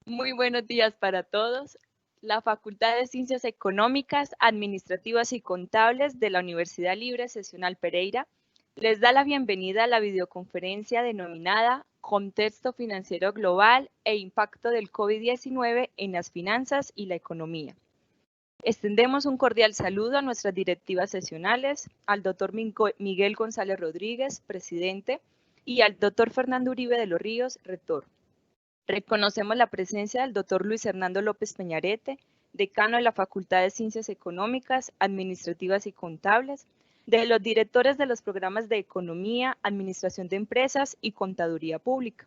Muy buenos días para todos. La Facultad de Ciencias Económicas, Administrativas y Contables de la Universidad Libre Seccional Pereira les da la bienvenida a la videoconferencia denominada Contexto Financiero Global e Impacto del COVID-19 en las Finanzas y la Economía. Extendemos un cordial saludo a nuestras directivas seccionales, al doctor Miguel González Rodríguez, presidente, y al doctor Fernando Uribe de los Ríos, rector. Reconocemos la presencia del doctor Luis Hernando López Peñarete, decano de la Facultad de Ciencias Económicas, Administrativas y Contables, de los directores de los programas de Economía, Administración de Empresas y Contaduría Pública,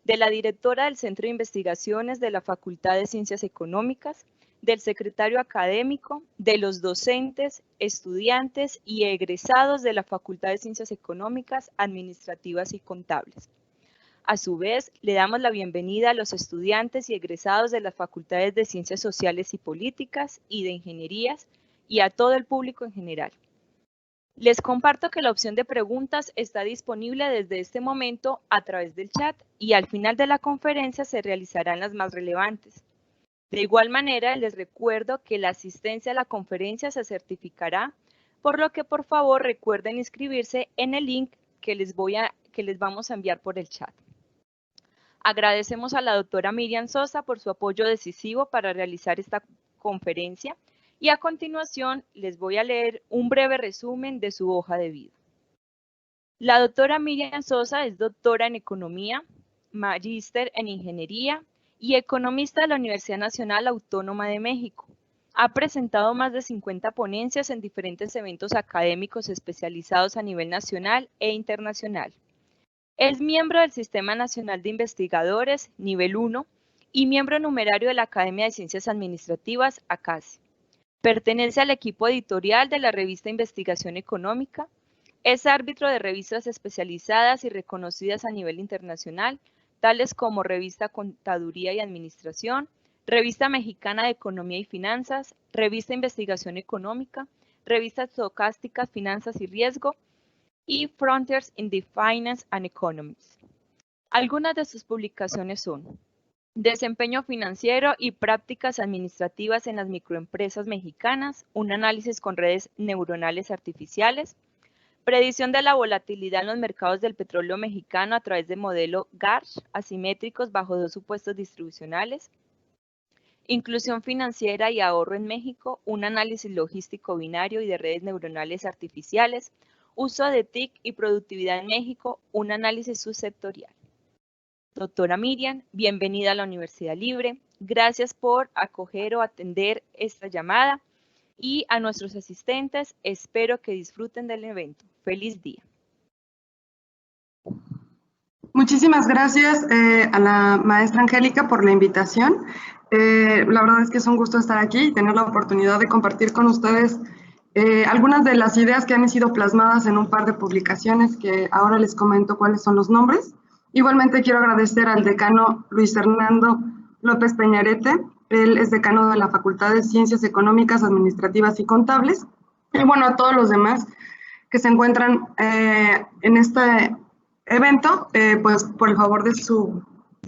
de la directora del Centro de Investigaciones de la Facultad de Ciencias Económicas, del secretario académico, de los docentes, estudiantes y egresados de la Facultad de Ciencias Económicas, Administrativas y Contables. A su vez, le damos la bienvenida a los estudiantes y egresados de las facultades de Ciencias Sociales y Políticas y de Ingenierías y a todo el público en general. Les comparto que la opción de preguntas está disponible desde este momento a través del chat y al final de la conferencia se realizarán las más relevantes. De igual manera, les recuerdo que la asistencia a la conferencia se certificará, por lo que por favor recuerden inscribirse en el link que les vamos a enviar por el chat. Agradecemos a la doctora Miriam Sosa por su apoyo decisivo para realizar esta conferencia y a continuación les voy a leer un breve resumen de su hoja de vida. La doctora Miriam Sosa es doctora en Economía, magíster en Ingeniería y economista de la Universidad Nacional Autónoma de México. Ha presentado más de 50 ponencias en diferentes eventos académicos especializados a nivel nacional e internacional. Es miembro del Sistema Nacional de Investigadores, nivel 1, y miembro numerario de la Academia de Ciencias Administrativas, ACACI. Pertenece al equipo editorial de la revista Investigación Económica. Es árbitro de revistas especializadas y reconocidas a nivel internacional, tales como Revista Contaduría y Administración, Revista Mexicana de Economía y Finanzas, Revista Investigación Económica, Revista Estocástica, Finanzas y Riesgo, y Frontiers in the Finance and Economics. Algunas de sus publicaciones son Desempeño financiero y prácticas administrativas en las microempresas mexicanas, un análisis con redes neuronales artificiales, predicción de la volatilidad en los mercados del petróleo mexicano a través de modelo GARCH asimétricos bajo dos supuestos distribucionales, inclusión financiera y ahorro en México, un análisis logístico binario y de redes neuronales artificiales, uso de TIC y productividad en México, un análisis subsectorial. Doctora Miriam, bienvenida a la Universidad Libre. Gracias por acoger o atender esta llamada. Y a nuestros asistentes, espero que disfruten del evento. ¡Feliz día! Muchísimas gracias a la maestra Angélica por la invitación. La verdad es que es un gusto estar aquí y tener la oportunidad de compartir con ustedes algunas de las ideas que han sido plasmadas en un par de publicaciones que ahora les comento cuáles son los nombres. Igualmente quiero agradecer al decano Luis Hernando López Peñarete. Él es decano de la Facultad de Ciencias Económicas, Administrativas y Contables. Y bueno, a todos los demás que se encuentran en este evento, pues por el favor de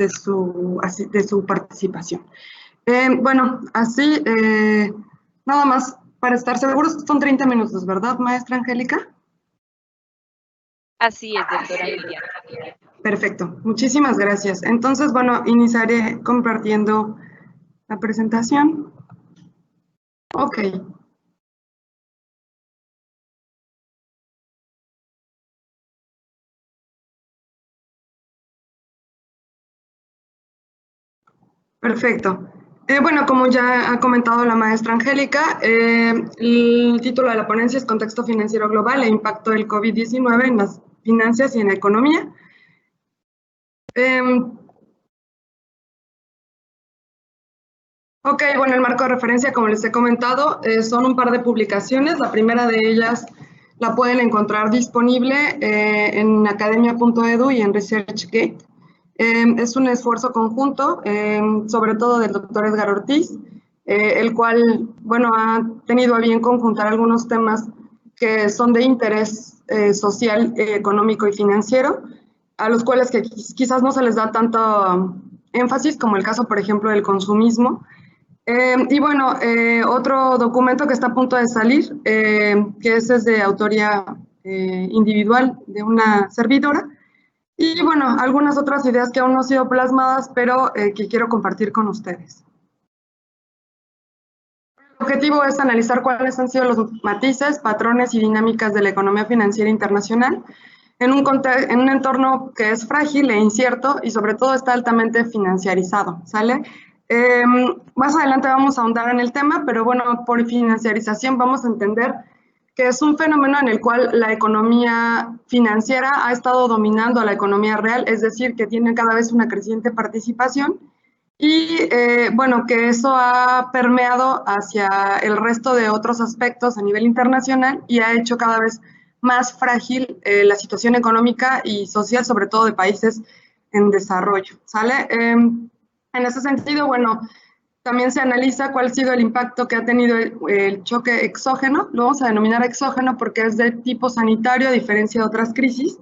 su participación. Bueno, así, nada más para estar seguros, son 30 minutos, ¿verdad, maestra Angélica? Así es, doctora Miriam. Perfecto, muchísimas gracias. Entonces, bueno, iniciaré compartiendo la presentación. Ok. Perfecto. Bueno, como ya ha comentado la maestra Angélica, el título de la ponencia es Contexto Financiero Global e Impacto del COVID-19 en las Finanzas y en la Economía. Ok, bueno, el marco de referencia, como les he comentado, son un par de publicaciones. La primera de ellas la pueden encontrar disponible en academia.edu y en ResearchGate. Es un esfuerzo conjunto, sobre todo del doctor Edgar Ortiz, el cual, bueno, ha tenido a bien conjuntar algunos temas que son de interés social, económico y financiero, a los cuales que quizás no se les da tanto énfasis, como el caso, por ejemplo, del consumismo. Y bueno, otro documento que está a punto de salir, que es de autoría individual de una servidora. Y bueno, algunas otras ideas que aún no han sido plasmadas, pero que quiero compartir con ustedes. El objetivo es analizar cuáles han sido los matices, patrones y dinámicas de la economía financiera internacional en un entorno que es frágil e incierto y sobre todo está altamente financiarizado, ¿sale? Más adelante vamos a ahondar en el tema, pero bueno, por financiarización vamos a entender que es un fenómeno en el cual la economía financiera ha estado dominando a la economía real, es decir, que tiene cada vez una creciente participación y bueno, que eso ha permeado hacia el resto de otros aspectos a nivel internacional y ha hecho cada vez más frágil la situación económica y social, sobre todo de países en desarrollo, ¿sale? En ese sentido, bueno, también se analiza cuál ha sido el impacto que ha tenido el choque exógeno, lo vamos a denominar exógeno porque es de tipo sanitario a diferencia de otras crisis,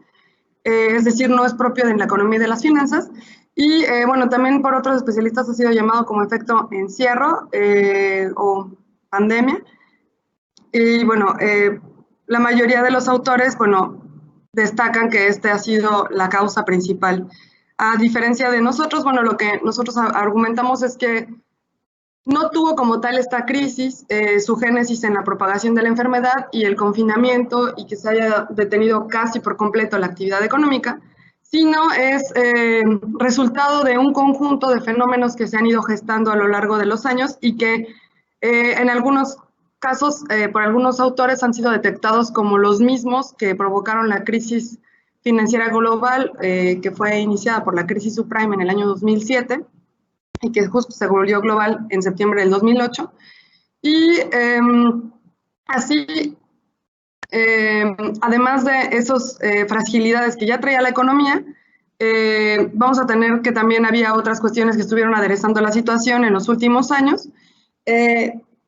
es decir, no es propio de la economía y de las finanzas, y bueno, también por otros especialistas ha sido llamado como efecto encierro o pandemia, y bueno, la mayoría de los autores, bueno, destacan que este ha sido la causa principal. A diferencia de nosotros, bueno, lo que nosotros argumentamos es que no tuvo como tal esta crisis su génesis en la propagación de la enfermedad y el confinamiento y que se haya detenido casi por completo la actividad económica, sino es resultado de un conjunto de fenómenos que se han ido gestando a lo largo de los años y que en algunos casos, por algunos autores, han sido detectados como los mismos que provocaron la crisis financiera global que fue iniciada por la crisis subprime en el año 2007 y que justo se volvió global en septiembre del 2008. Y así, además de esas fragilidades que ya traía la economía, vamos a tener que también había otras cuestiones que estuvieron aderezando la situación en los últimos años,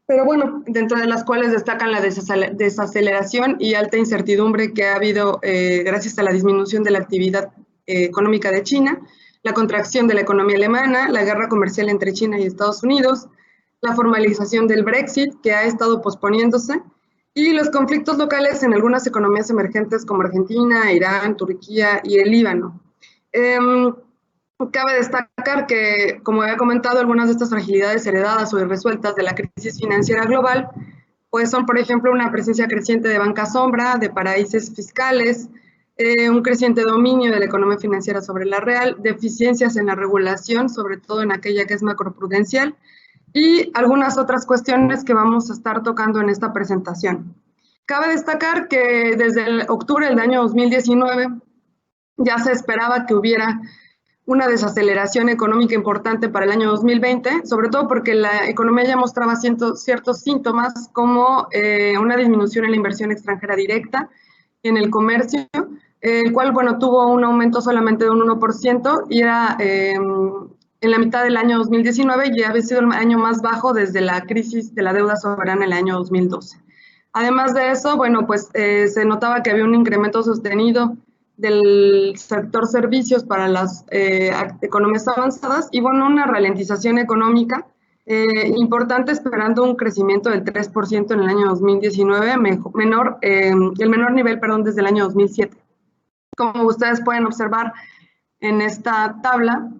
pero bueno, dentro de las cuales destacan la desaceleración y alta incertidumbre que ha habido gracias a la disminución de la actividad económica de China, la contracción de la economía alemana, la guerra comercial entre China y Estados Unidos, la formalización del Brexit, que ha estado posponiéndose, y los conflictos locales en algunas economías emergentes como Argentina, Irán, Turquía y el Líbano. Cabe destacar que, como había comentado, algunas de estas fragilidades heredadas o irresueltas de la crisis financiera global, pues son, por ejemplo, una presencia creciente de banca sombra, de paraísos fiscales, un creciente dominio de la economía financiera sobre la real, deficiencias en la regulación, sobre todo en aquella que es macroprudencial, y algunas otras cuestiones que vamos a estar tocando en esta presentación. Cabe destacar que desde octubre del año 2019 ya se esperaba que hubiera una desaceleración económica importante para el año 2020, sobre todo porque la economía ya mostraba ciertos síntomas como una disminución en la inversión extranjera directa, en el comercio, el cual, bueno, tuvo un aumento solamente de un 1% y era en la mitad del año 2019 y había sido el año más bajo desde la crisis de la deuda soberana en el año 2012. Además de eso, bueno, pues se notaba que había un incremento sostenido del sector servicios para las economías avanzadas y, bueno, una ralentización económica importante, esperando un crecimiento del 3% en el año 2019, el menor nivel, perdón, desde el año 2007. Como ustedes pueden observar en esta tabla,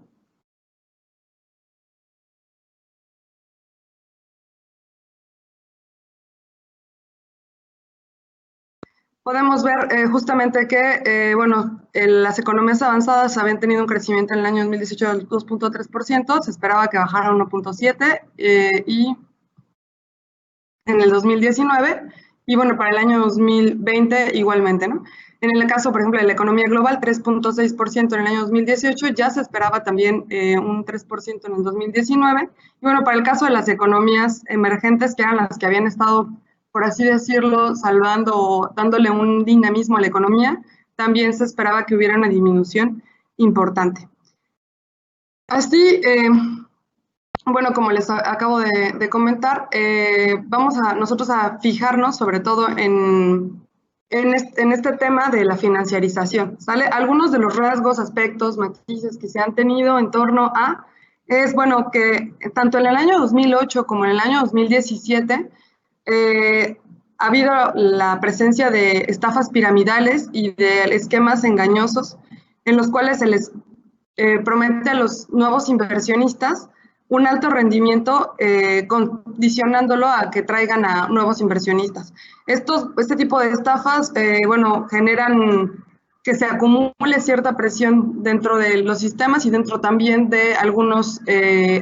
podemos ver justamente que, bueno, las economías avanzadas habían tenido un crecimiento en el año 2018 del 2.3%, se esperaba que bajara a 1.7% y en el 2019, y bueno, para el año 2020 igualmente, ¿no? En el caso, por ejemplo, de la economía global, 3.6% en el año 2018, ya se esperaba también un 3% en el 2019, y bueno, para el caso de las economías emergentes, que eran las que habían estado, por así decirlo, salvando o dándole un dinamismo a la economía, también se esperaba que hubiera una disminución importante. Así, bueno, como les acabo de comentar, vamos nosotros a fijarnos sobre todo en en este tema de la financiarización, ¿sale? Algunos de los rasgos, aspectos, matices que se han tenido en torno a, es, bueno, que tanto en el año 2008 como en el año 2017 ha habido la presencia de estafas piramidales y de esquemas engañosos en los cuales se les promete a los nuevos inversionistas un alto rendimiento condicionándolo a que traigan a nuevos inversionistas. Este tipo de estafas, bueno, generan que se acumule cierta presión dentro de los sistemas y dentro también de algunos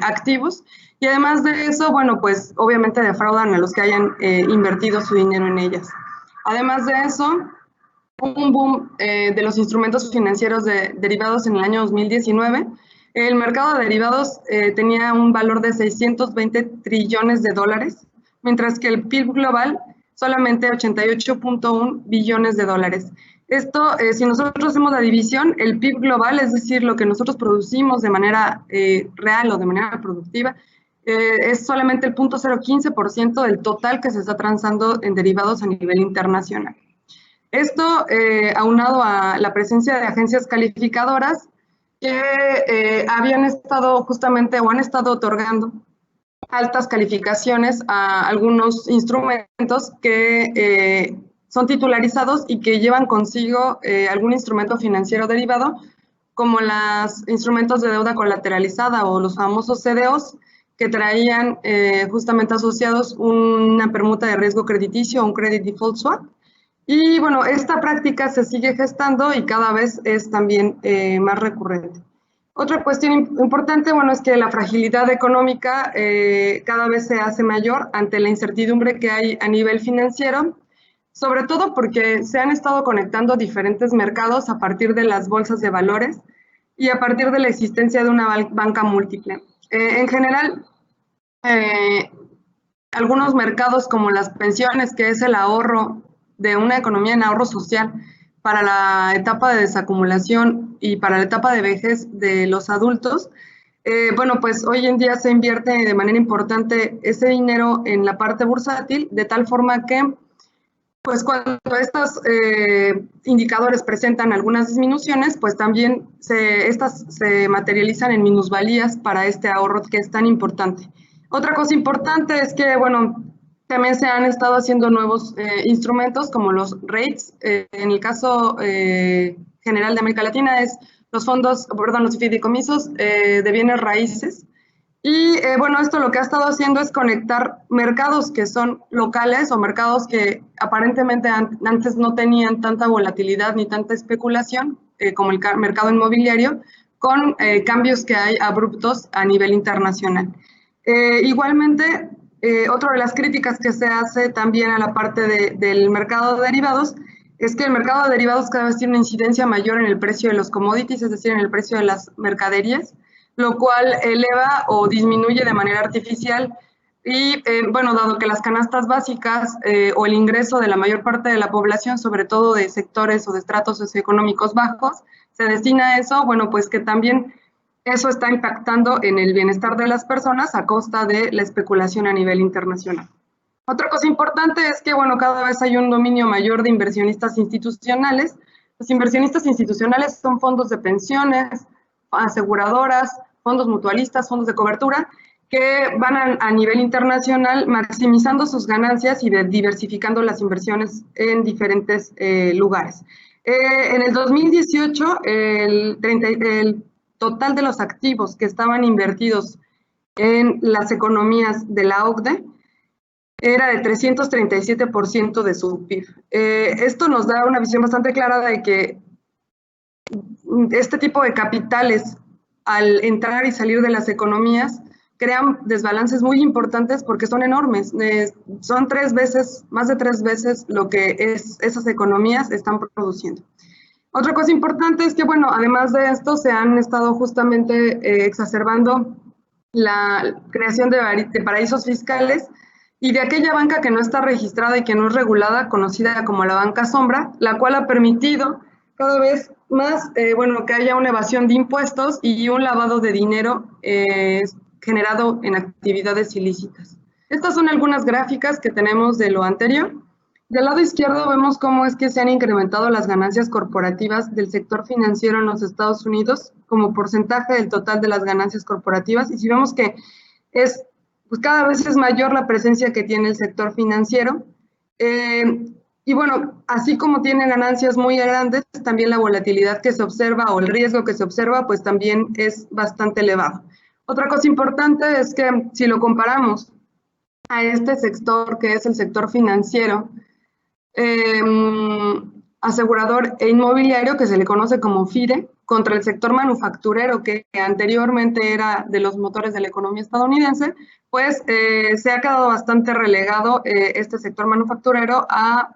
activos. Y además de eso, bueno, pues obviamente defraudan a los que hayan invertido su dinero en ellas. Además de eso, un boom de los instrumentos financieros derivados en el año 2019. El mercado de derivados tenía un valor de 620 trillones de dólares, mientras que el PIB global solamente 88.1 billones de dólares. Esto, si nosotros hacemos la división, el PIB global, es decir, lo que nosotros producimos de manera real o de manera productiva, es solamente el 0.015% del total que se está transando en derivados a nivel internacional. Esto, aunado a la presencia de agencias calificadoras que habían estado justamente o han estado otorgando altas calificaciones a algunos instrumentos que son titularizados y que llevan consigo algún instrumento financiero derivado, como los instrumentos de deuda colateralizada o los famosos CDOs, que traían justamente asociados una permuta de riesgo crediticio o un credit default swap. Y bueno, esta práctica se sigue gestando y cada vez es también más recurrente. Otra cuestión importante, bueno, es que la fragilidad económica cada vez se hace mayor ante la incertidumbre que hay a nivel financiero, sobre todo porque se han estado conectando diferentes mercados a partir de las bolsas de valores y a partir de la existencia de una banca múltiple. En general, algunos mercados como las pensiones, que es el ahorro de una economía en ahorro social para la etapa de desacumulación y para la etapa de vejez de los adultos, bueno, pues hoy en día se invierte de manera importante ese dinero en la parte bursátil, de tal forma que, pues cuando estos indicadores presentan algunas disminuciones, pues también estas se materializan en minusvalías para este ahorro que es tan importante. Otra cosa importante es que, bueno, también se han estado haciendo nuevos instrumentos como los REITs. En el caso general de América Latina es los fideicomisos de bienes raíces. Y bueno, esto lo que ha estado haciendo es conectar mercados que son locales o mercados que aparentemente antes no tenían tanta volatilidad ni tanta especulación, como el mercado inmobiliario, con cambios que hay abruptos a nivel internacional. Igualmente, otra de las críticas que se hace también a la parte del mercado de derivados es que el mercado de derivados cada vez tiene una incidencia mayor en el precio de los commodities, es decir, en el precio de las mercaderías, lo cual eleva o disminuye de manera artificial y, bueno, dado que las canastas básicas o el ingreso de la mayor parte de la población, sobre todo de sectores o de estratos socioeconómicos bajos, se destina a eso, bueno, pues que también eso está impactando en el bienestar de las personas a costa de la especulación a nivel internacional. Otra cosa importante es que, bueno, cada vez hay un dominio mayor de inversionistas institucionales. Los inversionistas institucionales son fondos de pensiones, aseguradoras, fondos mutualistas, fondos de cobertura, que van a nivel internacional maximizando sus ganancias y diversificando las inversiones en diferentes lugares. En el 2018, el total de los activos que estaban invertidos en las economías de la OCDE era de 337% de su PIB. Esto nos da una visión bastante clara de que este tipo de capitales, al entrar y salir de las economías, crean desbalances muy importantes porque son enormes. Son más de tres veces lo que esas economías están produciendo. Otra cosa importante es que, bueno, además de esto, se han estado justamente exacerbando la creación de paraísos fiscales y de aquella banca que no está registrada y que no es regulada, conocida como la banca sombra, la cual ha permitido cada vez más, bueno, que haya una evasión de impuestos y un lavado de dinero generado en actividades ilícitas. Estas son algunas gráficas que tenemos de lo anterior. Del lado izquierdo vemos cómo es que se han incrementado las ganancias corporativas del sector financiero en los Estados Unidos como porcentaje del total de las ganancias corporativas. Y si vemos que pues cada vez es mayor la presencia que tiene el sector financiero. Y bueno, así como tiene ganancias muy grandes, también la volatilidad que se observa o el riesgo que se observa, pues también es bastante elevado. Otra cosa importante es que si lo comparamos a este sector que es el sector financiero, asegurador e inmobiliario, que se le conoce como FIDE, contra el sector manufacturero, que anteriormente era de los motores de la economía estadounidense, pues se ha quedado bastante relegado este sector manufacturero a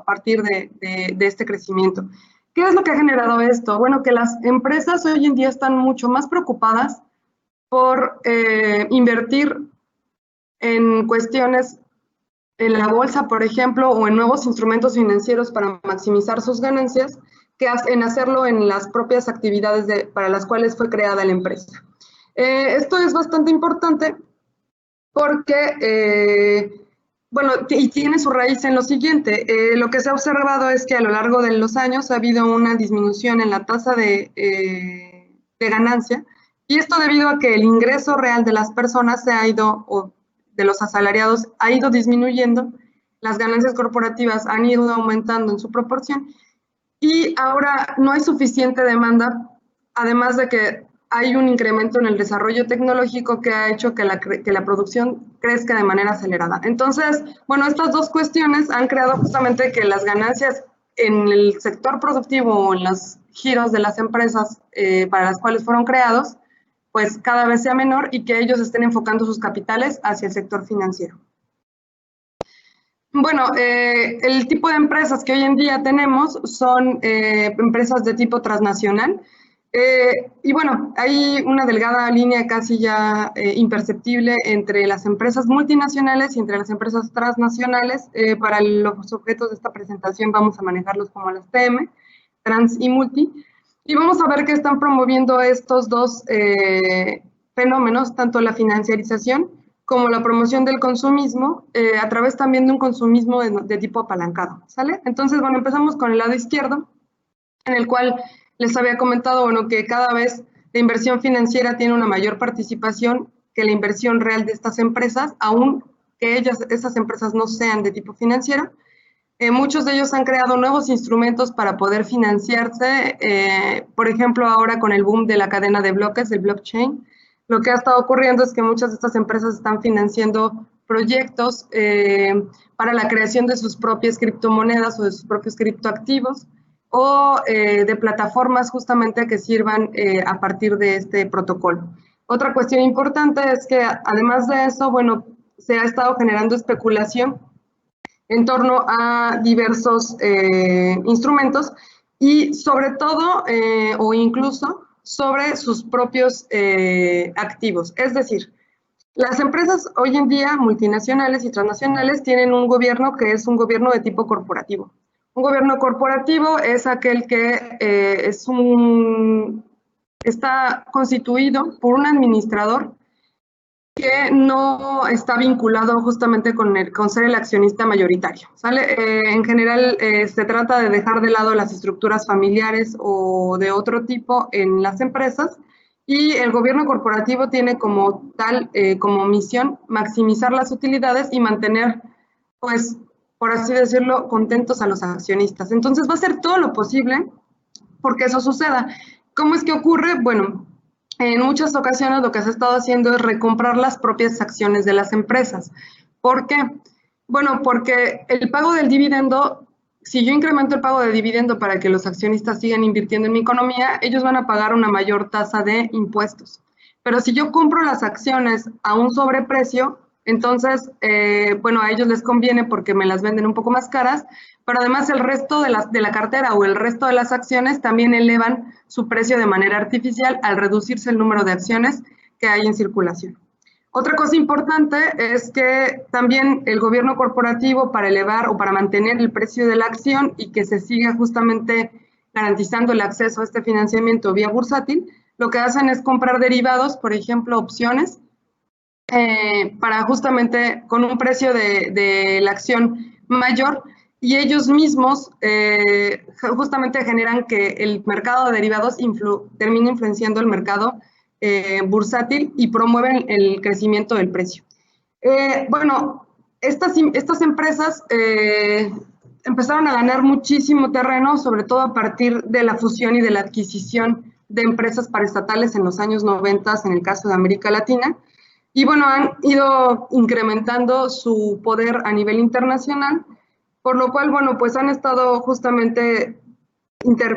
partir de este crecimiento. ¿Qué es lo que ha generado esto? Bueno, que las empresas hoy en día están mucho más preocupadas por invertir en cuestiones en la bolsa, por ejemplo, o en nuevos instrumentos financieros para maximizar sus ganancias, que en hacerlo en las propias actividades para las cuales fue creada la empresa. Esto es bastante importante porque, bueno, y tiene su raíz en lo siguiente. Lo que se ha observado es que a lo largo de los años ha habido una disminución en la tasa de ganancia, y esto debido a que el ingreso real de las personas se ha ido, o de los asalariados, ha ido disminuyendo, las ganancias corporativas han ido aumentando en su proporción, y ahora no hay suficiente demanda, además de que hay un incremento en el desarrollo tecnológico que ha hecho que la producción crezca de manera acelerada. Entonces, bueno, estas dos cuestiones han creado justamente que las ganancias en el sector productivo o en los giros de las empresas para las cuales fueron creados, pues cada vez sea menor y que ellos estén enfocando sus capitales hacia el sector financiero. Bueno, el tipo de empresas que hoy en día tenemos son empresas de tipo transnacional. Y bueno, hay una delgada línea casi ya imperceptible entre las empresas multinacionales y entre las empresas transnacionales. Para los objetos de esta presentación vamos a manejarlos como las TM, trans y multi. Y vamos a ver que están promoviendo estos dos fenómenos, tanto la financiarización como la promoción del consumismo, a través también de un consumismo de tipo apalancado, ¿sale? Entonces, bueno, empezamos con el lado izquierdo, en el cual les había comentado, bueno, que cada vez la inversión financiera tiene una mayor participación que la inversión real de estas empresas, aun que esas empresas no sean de tipo financiero. Muchos de ellos han creado nuevos instrumentos para poder financiarse, por ejemplo, ahora con el boom de la cadena de bloques, del blockchain. Lo que ha estado ocurriendo es que muchas de estas empresas están financiando proyectos para la creación de sus propias criptomonedas o de sus propios criptoactivos, o de plataformas justamente que sirvan a partir de este protocolo. Otra cuestión importante es que además de eso, bueno, se ha estado generando especulación en torno a diversos instrumentos y sobre todo o incluso sobre sus propios activos. Es decir, las empresas hoy en día multinacionales y transnacionales tienen un gobierno que es un gobierno de tipo corporativo. Un gobierno corporativo es aquel que está constituido por un administrador que no está vinculado justamente con ser el accionista mayoritario, ¿sale? En general se trata de dejar de lado las estructuras familiares o de otro tipo en las empresas, y el gobierno corporativo tiene como tal, como misión, maximizar las utilidades y mantener, pues, por así decirlo, contentos a los accionistas. Entonces va a hacer todo lo posible porque eso suceda. ¿Cómo es que ocurre? Bueno, en muchas ocasiones lo que se ha estado haciendo es recomprar las propias acciones de las empresas. ¿Por qué? Bueno, porque el pago del dividendo, si yo incremento el pago de dividendo para que los accionistas sigan invirtiendo en mi economía, ellos van a pagar una mayor tasa de impuestos. Pero si yo compro las acciones a un sobreprecio, entonces, bueno, a ellos les conviene porque me las venden un poco más caras, pero además el resto de la cartera o el resto de las acciones también elevan su precio de manera artificial al reducirse el número de acciones que hay en circulación. Otra cosa importante es que también el gobierno corporativo, para elevar o para mantener el precio de la acción y que se siga justamente garantizando el acceso a este financiamiento vía bursátil, lo que hacen es comprar derivados, por ejemplo, opciones, para justamente con un precio de la acción mayor, y ellos mismos justamente generan que el mercado de derivados termine influenciando el mercado bursátil y promueven el crecimiento del precio. Bueno, estas empresas empezaron a ganar muchísimo terreno, sobre todo a partir de la fusión y de la adquisición de empresas paraestatales en los años 90, en el caso de América Latina, y bueno, han ido incrementando su poder a nivel internacional, por lo cual, bueno, pues han estado justamente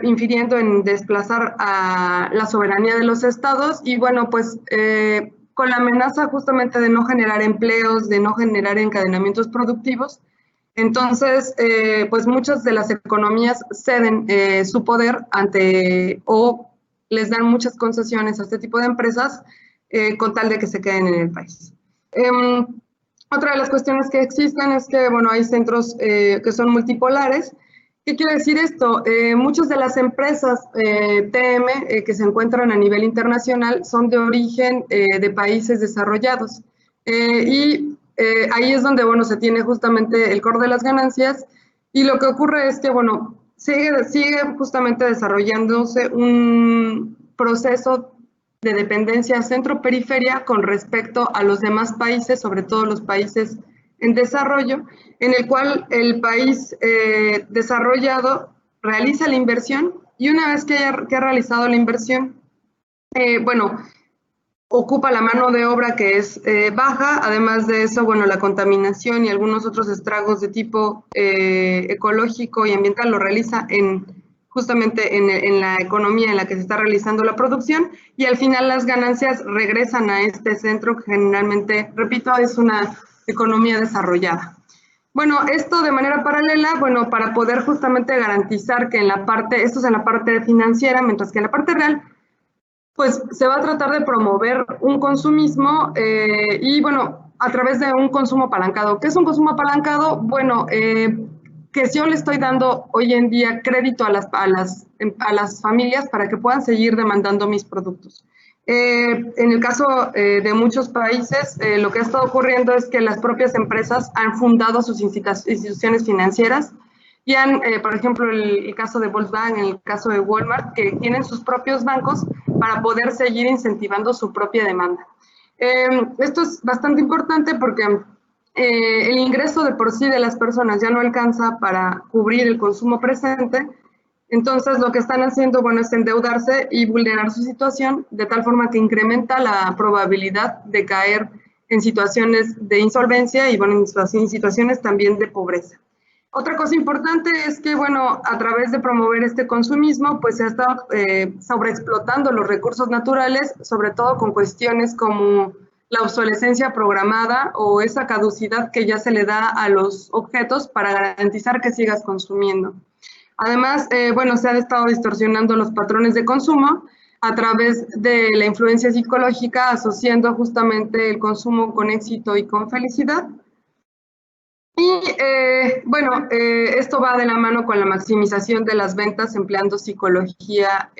infiriendo en desplazar a la soberanía de los estados y bueno, pues con la amenaza justamente de no generar empleos, de no generar encadenamientos productivos. Entonces, pues muchas de las economías ceden su poder ante o les dan muchas concesiones a este tipo de empresas con tal de que se queden en el país. Otra de las cuestiones que existen es que, bueno, hay centros que son multipolares. ¿Qué quiere decir esto? Muchas de las empresas TM que se encuentran a nivel internacional son de origen de países desarrollados y ahí es donde, bueno, se tiene justamente el core de las ganancias y lo que ocurre es que, bueno, sigue justamente desarrollándose un proceso de dependencia centro-periferia con respecto a los demás países, sobre todo los países en desarrollo, en el cual el país desarrollado realiza la inversión y una vez que ha realizado la inversión, bueno, ocupa la mano de obra que es baja, además de eso, bueno, la contaminación y algunos otros estragos de tipo ecológico y ambiental lo realiza justamente en la economía en la que se está realizando la producción y al final las ganancias regresan a este centro que generalmente, repito, es una economía desarrollada. Bueno, esto de manera paralela, bueno, para poder justamente garantizar que esto es en la parte financiera, mientras que en la parte real, pues se va a tratar de promover un consumismo y, bueno, a través de un consumo apalancado. ¿Qué es un consumo apalancado? Bueno, que yo le estoy dando hoy en día crédito a las familias para que puedan seguir demandando mis productos. En el caso de muchos países, lo que ha estado ocurriendo es que las propias empresas han fundado sus instituciones financieras y han, por ejemplo, el caso de Volkswagen, el caso de Walmart, que tienen sus propios bancos para poder seguir incentivando su propia demanda. Esto es bastante importante porque el ingreso de por sí de las personas ya no alcanza para cubrir el consumo presente, entonces lo que están haciendo, bueno, es endeudarse y vulnerar su situación de tal forma que incrementa la probabilidad de caer en situaciones de insolvencia y, bueno, en situaciones también de pobreza. Otra cosa importante es que, bueno, a través de promover este consumismo, pues se ha estado sobreexplotando los recursos naturales, sobre todo con cuestiones como la obsolescencia programada o esa caducidad que ya se le da a los objetos para garantizar que sigas consumiendo. Además, bueno, se han estado distorsionando los patrones de consumo a través de la influencia psicológica, asociando justamente el consumo con éxito y con felicidad. Y bueno, esto va de la mano con la maximización de las ventas empleando psicología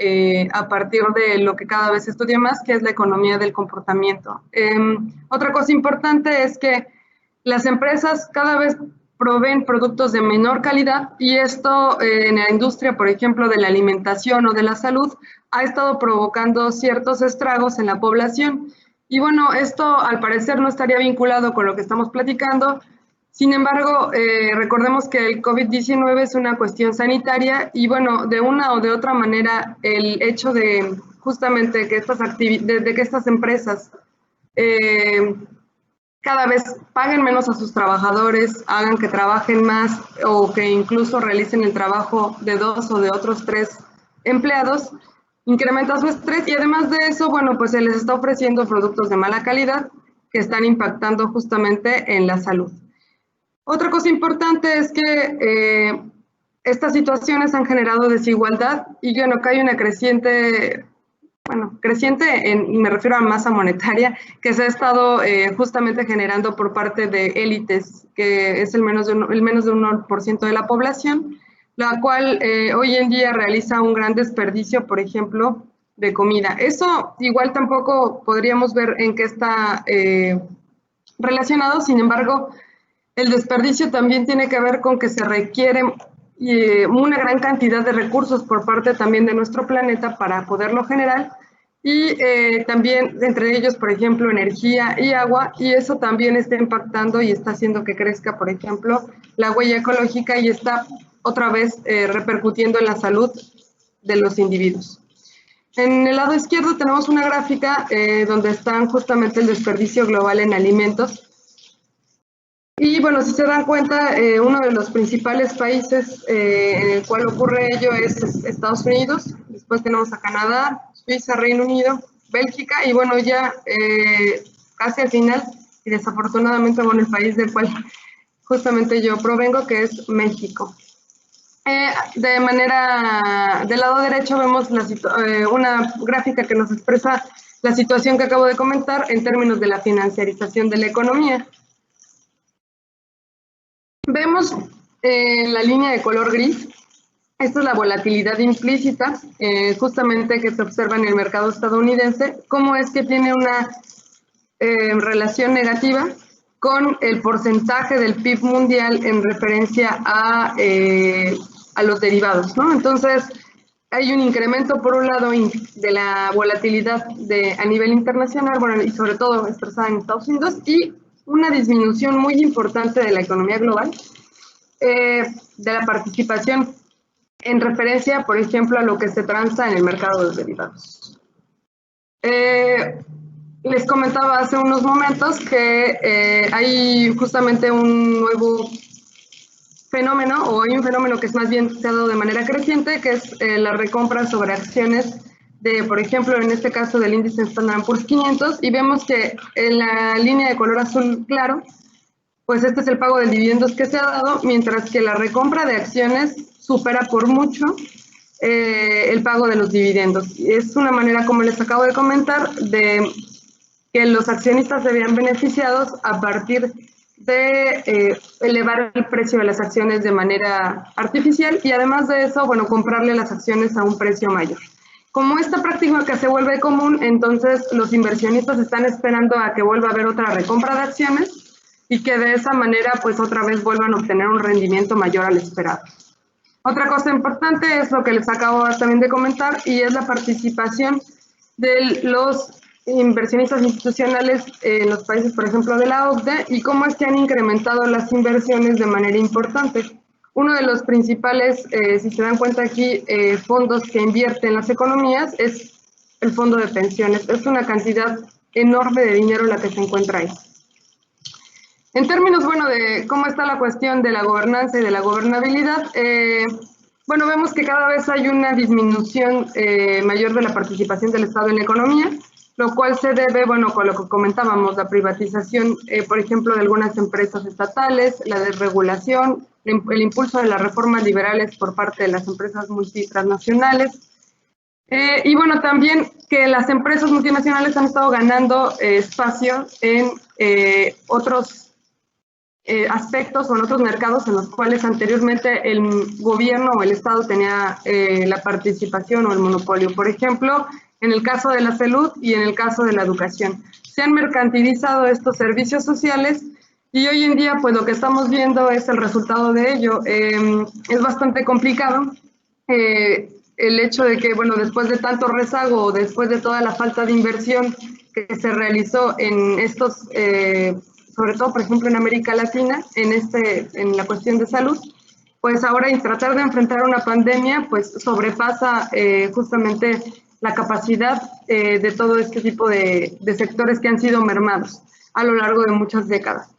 a partir de lo que cada vez se estudia más, que es la economía del comportamiento. Otra cosa importante es que las empresas cada vez proveen productos de menor calidad y esto en la industria, por ejemplo, de la alimentación o de la salud, ha estado provocando ciertos estragos en la población. Y bueno, esto al parecer no estaría vinculado con lo que estamos platicando. Sin embargo, recordemos que el COVID-19 es una cuestión sanitaria y, bueno, de una o de otra manera, el hecho de justamente que estas empresas cada vez paguen menos a sus trabajadores, hagan que trabajen más o que incluso realicen el trabajo de 2 o de otros 3 empleados, incrementa su estrés y además de eso, bueno, pues se les está ofreciendo productos de mala calidad que están impactando justamente en la salud. Otra cosa importante es que estas situaciones han generado desigualdad y bueno, que hay una creciente, y me refiero a masa monetaria, que se ha estado justamente generando por parte de élites, que es el menos de un 1% de la población, la cual hoy en día realiza un gran desperdicio, por ejemplo, de comida. Eso igual tampoco podríamos ver en qué está relacionado, sin embargo, El desperdicio también tiene que ver con que se requiere una gran cantidad de recursos por parte también de nuestro planeta para poderlo generar, y también entre ellos, por ejemplo, energía y agua, y eso también está impactando y está haciendo que crezca, por ejemplo, la huella ecológica, y está otra vez repercutiendo en la salud de los individuos. En el lado izquierdo tenemos una gráfica donde están justamente el desperdicio global en alimentos. Y bueno, si se dan cuenta, uno de los principales países en el cual ocurre ello es Estados Unidos. Después tenemos a Canadá, Suiza, Reino Unido, Bélgica, y bueno, ya casi al final, y desafortunadamente, bueno, el país del cual justamente yo provengo, que es México. Del lado derecho vemos una gráfica que nos expresa la situación que acabo de comentar en términos de la financiarización de la economía. Vemos en la línea de color gris, esta es la volatilidad implícita, justamente que se observa en el mercado estadounidense, cómo es que tiene una relación negativa con el porcentaje del PIB mundial en referencia a los derivados, ¿no? Entonces, hay un incremento, por un lado, de la volatilidad a nivel internacional, bueno, y sobre todo expresada en Estados Unidos, y una disminución muy importante de la economía global, de la participación en referencia, por ejemplo, a lo que se transa en el mercado de los derivados. Les comentaba hace unos momentos que hay justamente un nuevo fenómeno, o hay un fenómeno que es más bien se ha dado de manera creciente, que es la recompra sobre acciones de, por ejemplo, en este caso del índice Standard & Poor's 500, y vemos que en la línea de color azul claro, pues este es el pago de dividendos que se ha dado, mientras que la recompra de acciones supera por mucho el pago de los dividendos. Y es una manera, como les acabo de comentar, de que los accionistas se vean beneficiados a partir de elevar el precio de las acciones de manera artificial, y además de eso, bueno, comprarle las acciones a un precio mayor. Como esta práctica que se vuelve común, entonces los inversionistas están esperando a que vuelva a haber otra recompra de acciones y que de esa manera pues otra vez vuelvan a obtener un rendimiento mayor al esperado. Otra cosa importante es lo que les acabo también de comentar, y es la participación de los inversionistas institucionales en los países, por ejemplo, de la OCDE, y cómo es que han incrementado las inversiones de manera importante. Uno de los principales, si se dan cuenta aquí, fondos que invierten en las economías es el fondo de pensiones. Es una cantidad enorme de dinero la que se encuentra ahí. En términos, bueno, de cómo está la cuestión de la gobernanza y de la gobernabilidad, bueno, vemos que cada vez hay una disminución mayor de la participación del Estado en la economía, lo cual se debe, bueno, con lo que comentábamos, la privatización, por ejemplo, de algunas empresas estatales, la desregulación, el impulso de las reformas liberales por parte de las empresas multitransnacionales, y bueno, también que las empresas multinacionales han estado ganando espacio en otros aspectos o en otros mercados en los cuales anteriormente el gobierno o el Estado tenía la participación o el monopolio. Por ejemplo, en el caso de la salud y en el caso de la educación. Se han mercantilizado estos servicios sociales, y hoy en día pues lo que estamos viendo es el resultado de ello. Es bastante complicado el hecho de que, bueno, después de tanto rezago, después de toda la falta de inversión que se realizó en estos sobre todo, por ejemplo, en América Latina, en la cuestión de salud, pues ahora tratar de enfrentar una pandemia, pues sobrepasa justamente la capacidad de todo este tipo de sectores que han sido mermados a lo largo de muchas décadas.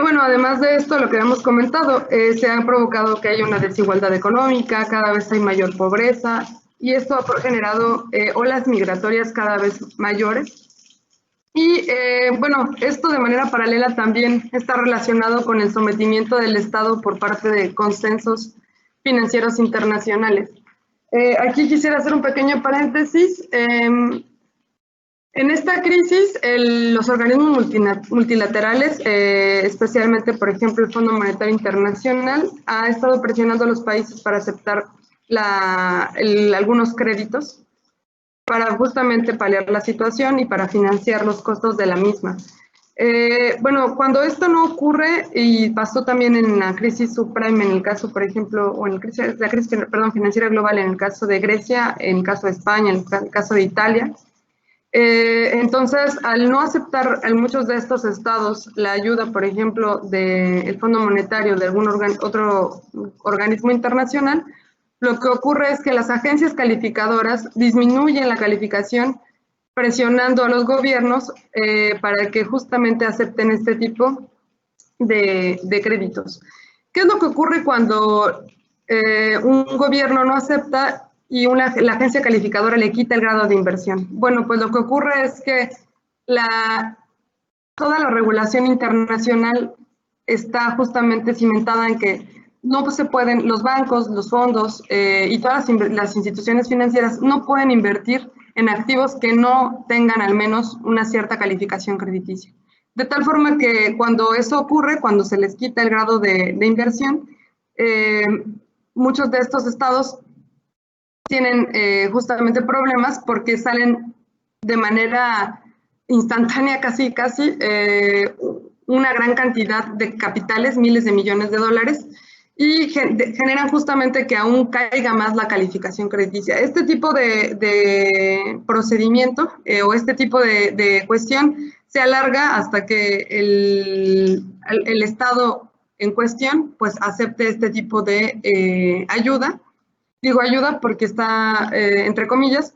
Bueno, además de esto, lo que hemos comentado, se ha provocado que haya una desigualdad económica, cada vez hay mayor pobreza, y esto ha generado olas migratorias cada vez mayores. Y bueno, esto de manera paralela también está relacionado con el sometimiento del Estado por parte de consensos financieros internacionales. Aquí quisiera hacer un pequeño paréntesis. En esta crisis, los organismos multilaterales, especialmente, por ejemplo, el Fondo Monetario Internacional, ha estado presionando a los países para aceptar algunos créditos, para justamente paliar la situación y para financiar los costos de la misma. Bueno, cuando esto no ocurre, y pasó también en la crisis subprime, en el caso, por ejemplo, o en la crisis, perdón, financiera global, en el caso de Grecia, en el caso de España, en el caso de Italia, entonces, al no aceptar en muchos de estos estados la ayuda, por ejemplo, del Fondo Monetario, de algún otro organismo internacional, lo que ocurre es que las agencias calificadoras disminuyen la calificación presionando a los gobiernos para que justamente acepten este tipo de créditos. ¿Qué es lo que ocurre cuando un gobierno no acepta y la agencia calificadora le quita el grado de inversión? Bueno, pues lo que ocurre es que toda la regulación internacional está justamente cimentada en que no se pueden, los bancos, los fondos y todas las instituciones financieras no pueden invertir en activos que no tengan al menos una cierta calificación crediticia. De tal forma que cuando eso ocurre, cuando se les quita el grado de inversión, muchos de estos estados tienen justamente problemas porque salen de manera instantánea, casi, una gran cantidad de capitales, miles de millones de dólares, y generan justamente que aún caiga más la calificación crediticia. Este tipo de procedimiento o este tipo de cuestión se alarga hasta que el Estado en cuestión pues acepte este tipo de ayuda. Digo ayuda porque está entre comillas,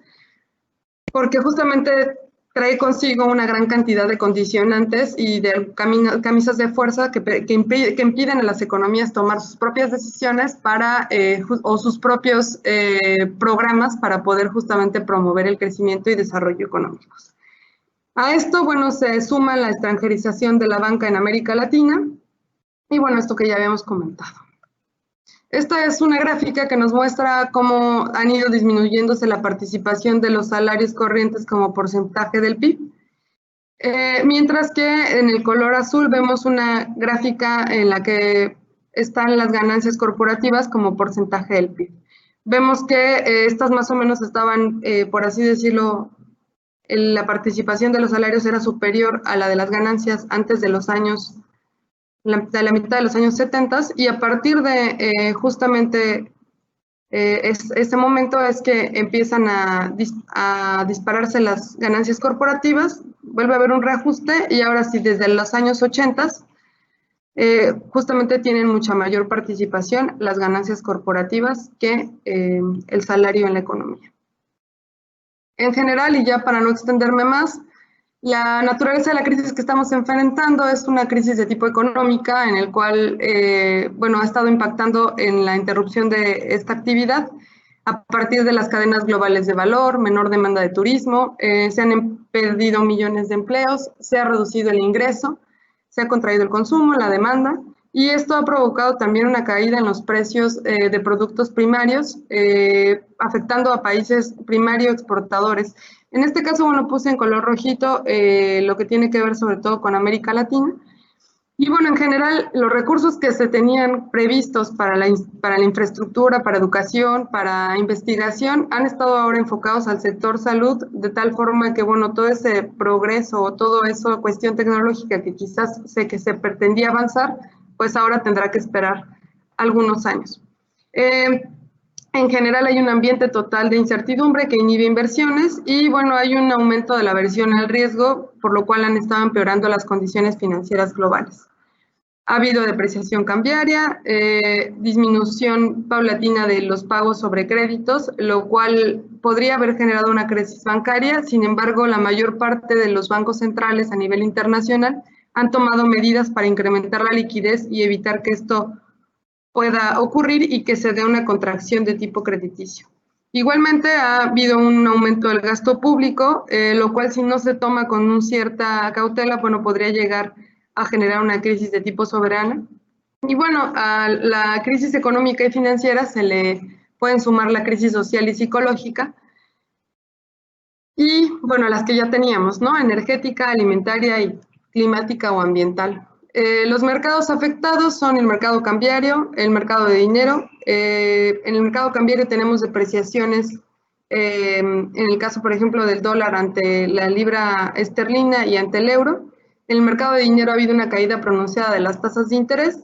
porque justamente trae consigo una gran cantidad de condicionantes y de camisas de fuerza que impiden a las economías tomar sus propias decisiones para, o sus propios programas para poder justamente promover el crecimiento y desarrollo económicos. A esto, bueno, se suma la extranjerización de la banca en América Latina y, bueno, esto que ya habíamos comentado. Esta es una gráfica que nos muestra cómo han ido disminuyéndose la participación de los salarios corrientes como porcentaje del PIB. Mientras que en el color azul vemos una gráfica en la que están las ganancias corporativas como porcentaje del PIB. Vemos que estas más o menos estaban, por así decirlo, la participación de los salarios era superior a la de las ganancias antes de los años de la mitad de los años 70 y a partir de justamente ese momento es que empiezan a dispararse las ganancias corporativas, vuelve a haber un reajuste y ahora sí desde los años 80 justamente tienen mucha mayor participación las ganancias corporativas que el salario en la economía. En general, y ya para no extenderme más, la naturaleza de la crisis que estamos enfrentando es una crisis de tipo económica en el cual, bueno, ha estado impactando en la interrupción de esta actividad a partir de las cadenas globales de valor, menor demanda de turismo, se han perdido millones de empleos, se ha reducido el ingreso, se ha contraído el consumo, la demanda, y esto ha provocado también una caída en los precios de productos primarios, afectando a países primario exportadores. En este caso, bueno, puse en color rojito lo que tiene que ver sobre todo con América Latina. Y bueno, en general, los recursos que se tenían previstos para la infraestructura, para educación, para investigación, han estado ahora enfocados al sector salud, de tal forma que, bueno, todo ese progreso o todo eso, cuestión tecnológica que quizás sé que se pretendía avanzar, pues ahora tendrá que esperar algunos años. En general hay un ambiente total de incertidumbre que inhibe inversiones y bueno, hay un aumento de la aversión al riesgo, por lo cual han estado empeorando las condiciones financieras globales. Ha habido depreciación cambiaria, disminución paulatina de los pagos sobre créditos, lo cual podría haber generado una crisis bancaria. Sin embargo, la mayor parte de los bancos centrales a nivel internacional han tomado medidas para incrementar la liquidez y evitar que esto pueda ocurrir y que se dé una contracción de tipo crediticio. Igualmente ha habido un aumento del gasto público, lo cual si no se toma con cierta cautela, bueno, podría llegar a generar una crisis de tipo soberana. Y bueno, a la crisis económica y financiera se le pueden sumar la crisis social y psicológica, y bueno, las que ya teníamos, ¿no? Energética, alimentaria y climática o ambiental. Los mercados afectados son el mercado cambiario, el mercado de dinero. En el mercado cambiario tenemos depreciaciones, en el caso, por ejemplo, del dólar ante la libra esterlina y ante el euro. En el mercado de dinero ha habido una caída pronunciada de las tasas de interés.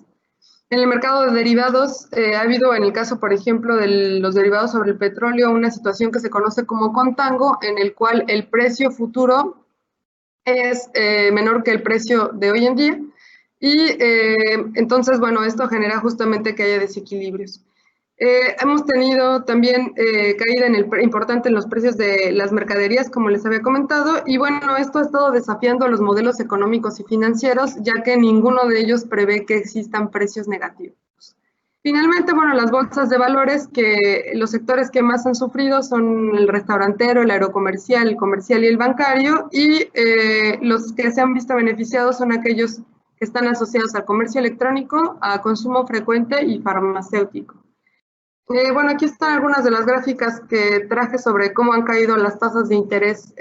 En el mercado de derivados ha habido, en el caso, por ejemplo, de los derivados sobre el petróleo, una situación que se conoce como contango, en el cual el precio futuro es menor que el precio de hoy en día. Y entonces, bueno, esto genera justamente que haya desequilibrios. Hemos tenido también caída importante en los precios de las mercaderías, como les había comentado, y bueno, esto ha estado desafiando los modelos económicos y financieros, ya que ninguno de ellos prevé que existan precios negativos. Finalmente, bueno, las bolsas de valores, que los sectores que más han sufrido son el restaurantero, el aerocomercial, el comercial y el bancario, y los que se han visto beneficiados son aquellos que están asociados al comercio electrónico, a consumo frecuente y farmacéutico. Bueno, aquí están algunas de las gráficas que traje sobre cómo han caído las tasas de interés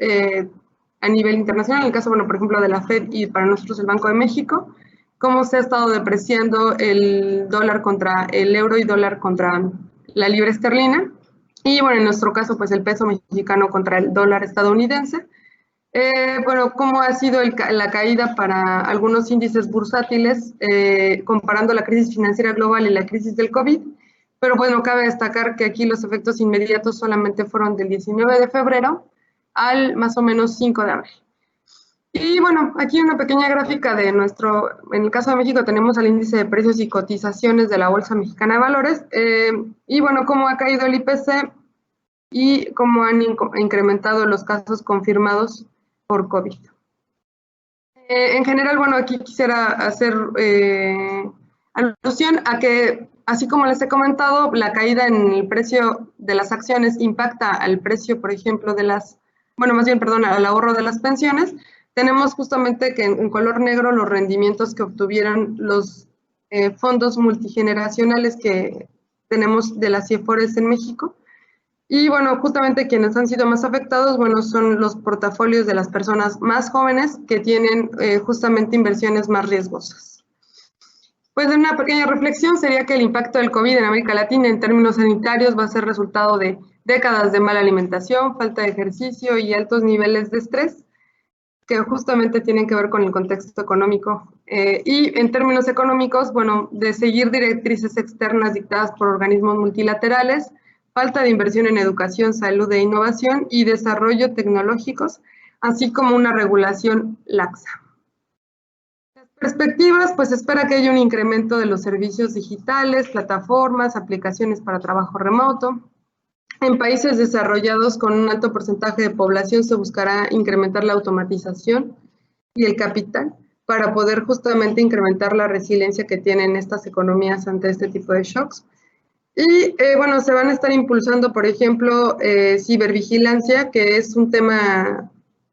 a nivel internacional, en el caso, bueno, por ejemplo, de la FED y para nosotros el Banco de México, cómo se ha estado depreciando el dólar contra el euro y dólar contra la libra esterlina, y bueno, en nuestro caso, pues el peso mexicano contra el dólar estadounidense. Bueno, cómo ha sido la caída para algunos índices bursátiles, comparando la crisis financiera global y la crisis del COVID. Pero bueno, cabe destacar que aquí los efectos inmediatos solamente fueron del 19 de febrero al más o menos 5 de abril. Y bueno, aquí una pequeña gráfica de en el caso de México tenemos el índice de precios y cotizaciones de la Bolsa Mexicana de Valores, y bueno, cómo ha caído el IPC y cómo han incrementado los casos confirmados por COVID. En general, bueno, aquí quisiera hacer alusión a que, así como les he comentado, la caída en el precio de las acciones impacta al precio, por ejemplo, al ahorro de las pensiones. Tenemos justamente que en color negro los rendimientos que obtuvieron los fondos multigeneracionales que tenemos de las CIEFORES en México. Y bueno, justamente quienes han sido más afectados, bueno, son los portafolios de las personas más jóvenes que tienen justamente inversiones más riesgosas. Pues una pequeña reflexión sería que el impacto del COVID en América Latina en términos sanitarios va a ser resultado de décadas de mala alimentación, falta de ejercicio y altos niveles de estrés, que justamente tienen que ver con el contexto económico. Y en términos económicos, bueno, de seguir directrices externas dictadas por organismos multilaterales, falta de inversión en educación, salud e innovación y desarrollo tecnológicos, así como una regulación laxa. Las perspectivas, pues espera que haya un incremento de los servicios digitales, plataformas, aplicaciones para trabajo remoto. En países desarrollados con un alto porcentaje de población se buscará incrementar la automatización y el capital para poder justamente incrementar la resiliencia que tienen estas economías ante este tipo de shocks. Y bueno, se van a estar impulsando, por ejemplo, cibervigilancia, que es un tema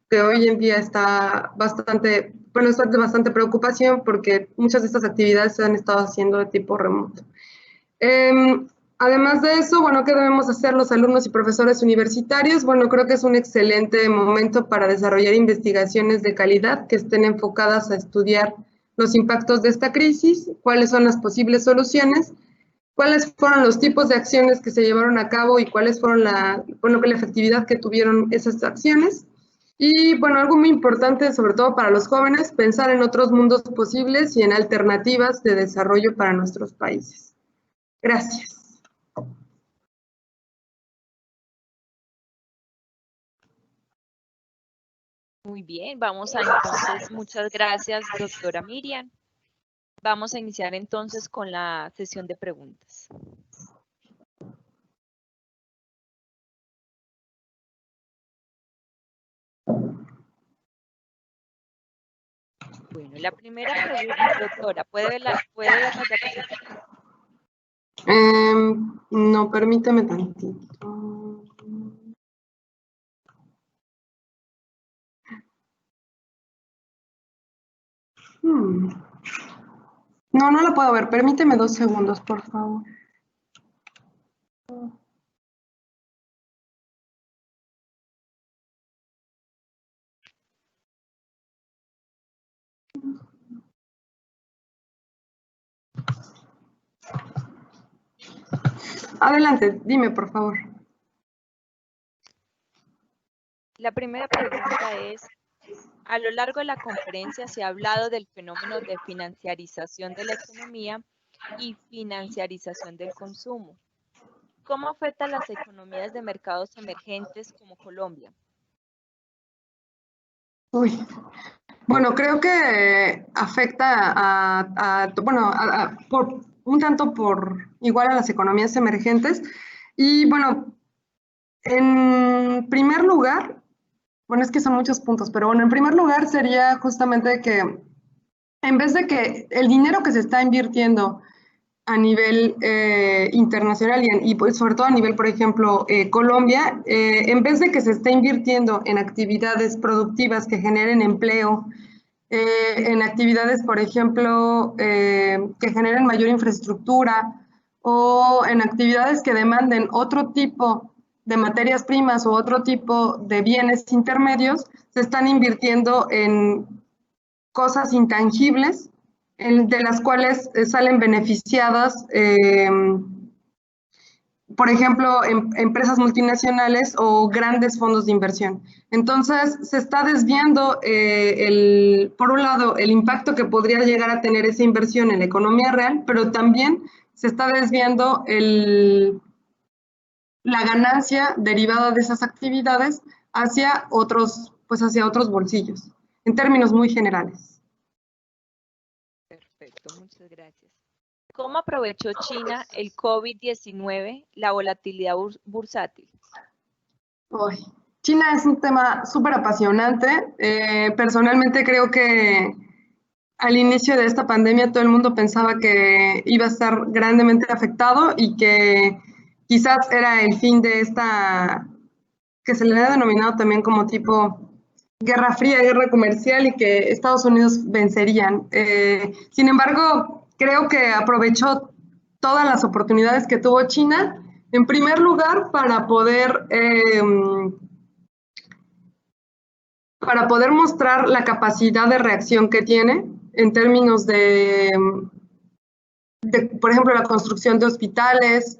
que hoy en día está bastante, bueno, está de bastante preocupación porque muchas de estas actividades se han estado haciendo de tipo remoto. Además de eso, bueno, ¿qué debemos hacer los alumnos y profesores universitarios? Bueno, creo que es un excelente momento para desarrollar investigaciones de calidad que estén enfocadas a estudiar los impactos de esta crisis, cuáles son las posibles soluciones, cuáles fueron los tipos de acciones que se llevaron a cabo y cuáles fueron la efectividad que tuvieron esas acciones. Y bueno, algo muy importante, sobre todo para los jóvenes, pensar en otros mundos posibles y en alternativas de desarrollo para nuestros países. Gracias. Muy bien, vamos a entonces, muchas gracias, doctora Miriam. Vamos a iniciar entonces con la sesión de preguntas. Bueno, la primera pregunta, doctora, ¿puede ver la diapositiva? No, permíteme tantito. No, no lo puedo ver. Permíteme 2 segundos, por favor. Adelante, dime, por favor. La primera pregunta es, A lo largo de la conferencia se ha hablado del fenómeno de financiarización de la economía y financiarización del consumo. ¿Cómo afecta a las economías de mercados emergentes como Colombia? Uy, bueno, creo que afecta por un tanto por igual a las economías emergentes. Y bueno, en primer lugar, bueno, es que son muchos puntos, pero bueno, en primer lugar sería justamente que en vez de que el dinero que se está invirtiendo a nivel internacional y pues, sobre todo a nivel, por ejemplo, Colombia, en vez de que se esté invirtiendo en actividades productivas que generen empleo, en actividades, por ejemplo, que generen mayor infraestructura o en actividades que demanden otro tipo de materias primas o otro tipo de bienes intermedios, se están invirtiendo en cosas intangibles de las cuales salen beneficiadas, por ejemplo, empresas multinacionales o grandes fondos de inversión. Entonces, se está desviando, por un lado, el impacto que podría llegar a tener esa inversión en la economía real, pero también se está desviando la ganancia derivada de esas actividades hacia otros bolsillos, en términos muy generales. Perfecto, muchas gracias. ¿Cómo aprovechó China el COVID-19, la volatilidad bursátil? Uy, China es un tema súper apasionante. Personalmente creo que al inicio de esta pandemia todo el mundo pensaba que iba a estar grandemente afectado y que quizás era el fin de esta, que se le ha denominado también como tipo guerra fría, guerra comercial y que Estados Unidos vencerían. Sin embargo, creo que aprovechó todas las oportunidades que tuvo China, en primer lugar, para poder mostrar la capacidad de reacción que tiene en términos por ejemplo, la construcción de hospitales,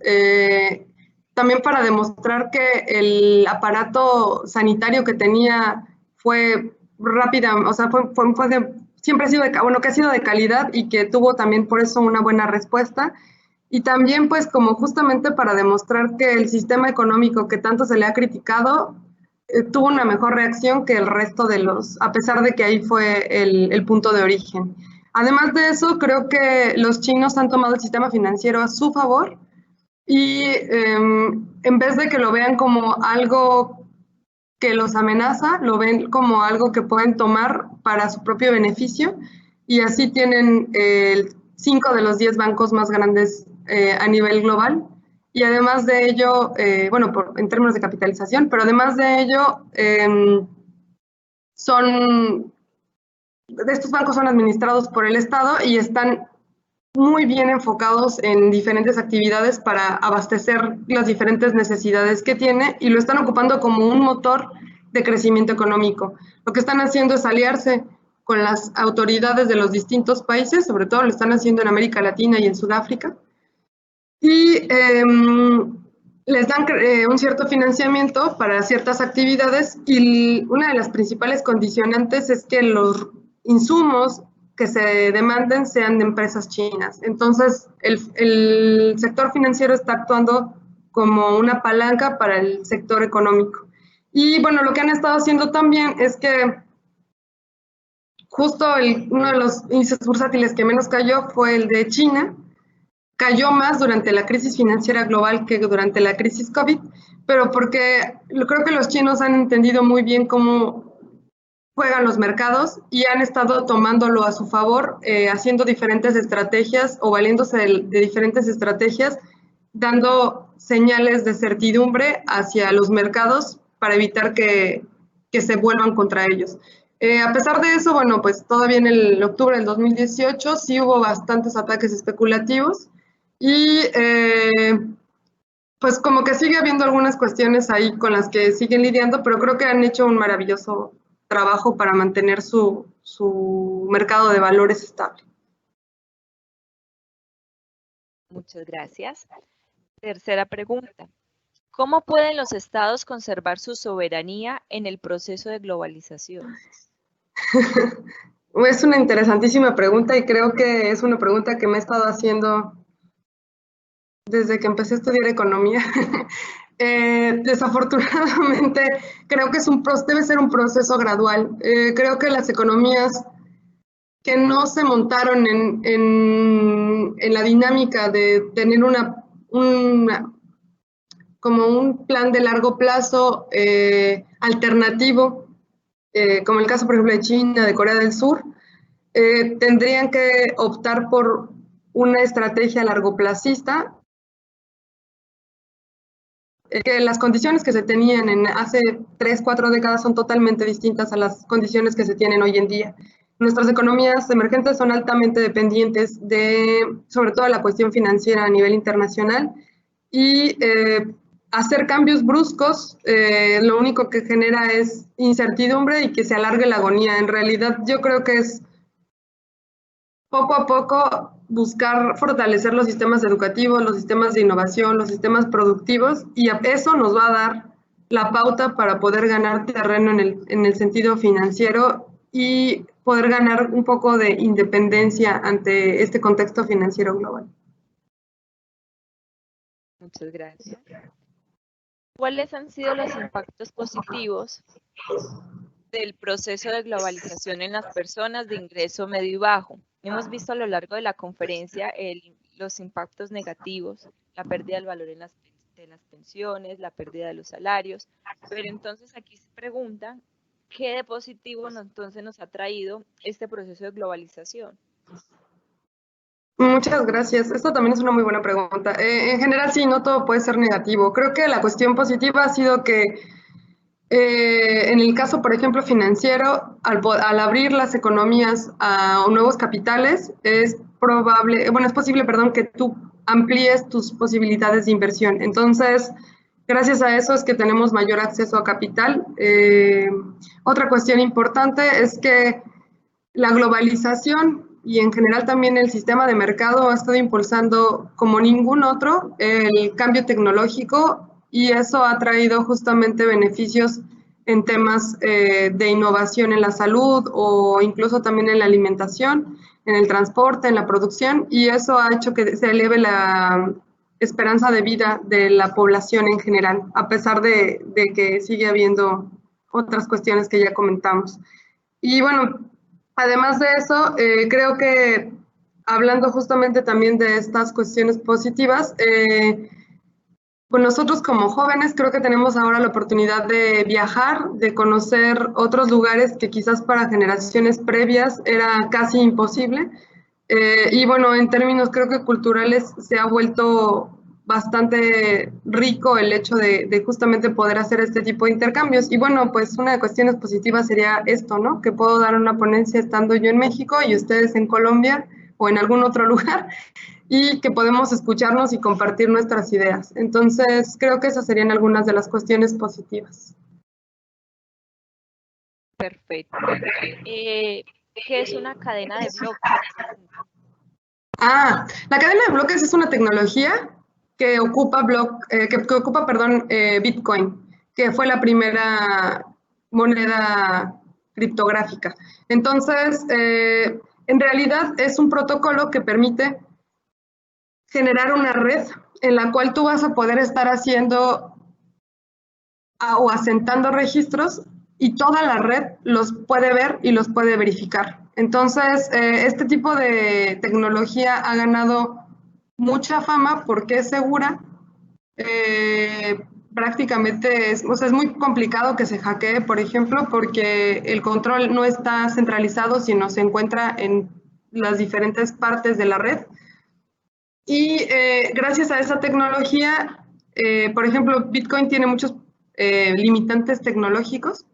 también para demostrar que el aparato sanitario que tenía fue rápida, o sea, siempre ha sido que ha sido de calidad y que tuvo también por eso una buena respuesta. Y también, pues, como justamente para demostrar que el sistema económico que tanto se le ha criticado tuvo una mejor reacción que el resto a pesar de que ahí fue el punto de origen. Además de eso, creo que los chinos han tomado el sistema financiero a su favor y en vez de que lo vean como algo que los amenaza, lo ven como algo que pueden tomar para su propio beneficio y así tienen 5 de los 10 bancos más grandes a nivel global. Y además de ello, en términos de capitalización, pero además de ello, estos bancos son administrados por el Estado y están muy bien enfocados en diferentes actividades para abastecer las diferentes necesidades que tiene y lo están ocupando como un motor de crecimiento económico. Lo que están haciendo es aliarse con las autoridades de los distintos países, sobre todo lo están haciendo en América Latina y en Sudáfrica, y les dan un cierto financiamiento para ciertas actividades y una de las principales condicionantes es que los insumos que se demanden sean de empresas chinas. Entonces, el sector financiero está actuando como una palanca para el sector económico. Y bueno, lo que han estado haciendo también es que justo uno de los índices bursátiles que menos cayó fue el de China. Cayó más durante la crisis financiera global que durante la crisis COVID, pero porque creo que los chinos han entendido muy bien cómo juegan los mercados y han estado tomándolo a su favor, haciendo diferentes estrategias o valiéndose de diferentes estrategias, dando señales de certidumbre hacia los mercados para evitar que se vuelvan contra ellos. A pesar de eso, bueno, pues todavía en el octubre del 2018 sí hubo bastantes ataques especulativos y pues como que sigue habiendo algunas cuestiones ahí con las que siguen lidiando, pero creo que han hecho un maravilloso trabajo para mantener su mercado de valores estable. Muchas gracias. Tercera pregunta. ¿Cómo pueden los estados conservar su soberanía en el proceso de globalización? Es una interesantísima pregunta y creo que es una pregunta que me he estado haciendo desde que empecé a estudiar economía. Desafortunadamente, creo que debe ser un proceso gradual. Creo que las economías que no se montaron en la dinámica de tener como un plan de largo plazo alternativo, como el caso, por ejemplo, de China, de Corea del Sur, tendrían que optar por una estrategia largoplacista, que las condiciones que se tenían hace 3, 4 décadas son totalmente distintas a las condiciones que se tienen hoy en día. Nuestras economías emergentes son altamente dependientes sobre todo, de la cuestión financiera a nivel internacional, y hacer cambios bruscos lo único que genera es incertidumbre y que se alargue la agonía. En realidad, yo creo que es poco a poco buscar fortalecer los sistemas educativos, los sistemas de innovación, los sistemas productivos, y eso nos va a dar la pauta para poder ganar terreno en el sentido financiero y poder ganar un poco de independencia ante este contexto financiero global. Muchas gracias. ¿Cuáles han sido los impactos positivos del proceso de globalización en las personas de ingreso medio y bajo? Hemos visto a lo largo de la conferencia los impactos negativos, la pérdida del valor de las pensiones, la pérdida de los salarios, pero entonces aquí se pregunta, ¿qué de positivo entonces nos ha traído este proceso de globalización? Muchas gracias. Esto también es una muy buena pregunta. En general, sí, no todo puede ser negativo. Creo que la cuestión positiva ha sido que en el caso, por ejemplo, financiero, al abrir las economías a nuevos capitales, es posible, que tú amplíes tus posibilidades de inversión. Entonces, gracias a eso es que tenemos mayor acceso a capital. Otra cuestión importante es que la globalización y en general también el sistema de mercado ha estado impulsando como ningún otro el cambio tecnológico, y eso ha traído justamente beneficios en temas de innovación en la salud o incluso también en la alimentación, en el transporte, en la producción, y eso ha hecho que se eleve la esperanza de vida de la población en general, a pesar de que sigue habiendo otras cuestiones que ya comentamos. Y bueno, además de eso, creo que hablando justamente también de estas cuestiones positivas, pues nosotros como jóvenes creo que tenemos ahora la oportunidad de viajar, de conocer otros lugares que quizás para generaciones previas era casi imposible. Y bueno, en términos creo que culturales se ha vuelto bastante rico el hecho de justamente poder hacer este tipo de intercambios. Y bueno, pues una de cuestiones positivas sería esto, ¿no? Que puedo dar una ponencia estando yo en México y ustedes en Colombia o en algún otro lugar, y que podemos escucharnos y compartir nuestras ideas. Entonces, creo que esas serían algunas de las cuestiones positivas. Perfecto. ¿Qué es una cadena de bloques? La cadena de bloques es una tecnología que ocupa, Bitcoin, que fue la primera moneda criptográfica. Entonces, en realidad es un protocolo que permite generar una red en la cual tú vas a poder estar haciendo o asentando registros, y toda la red los puede ver y los puede verificar. Entonces, este tipo de tecnología ha ganado mucha fama porque es segura. Prácticamente es muy complicado que se hackee, por ejemplo, porque el control no está centralizado, sino se encuentra en las diferentes partes de la red. Y gracias a esa tecnología, por ejemplo, Bitcoin tiene muchos limitantes tecnológicos,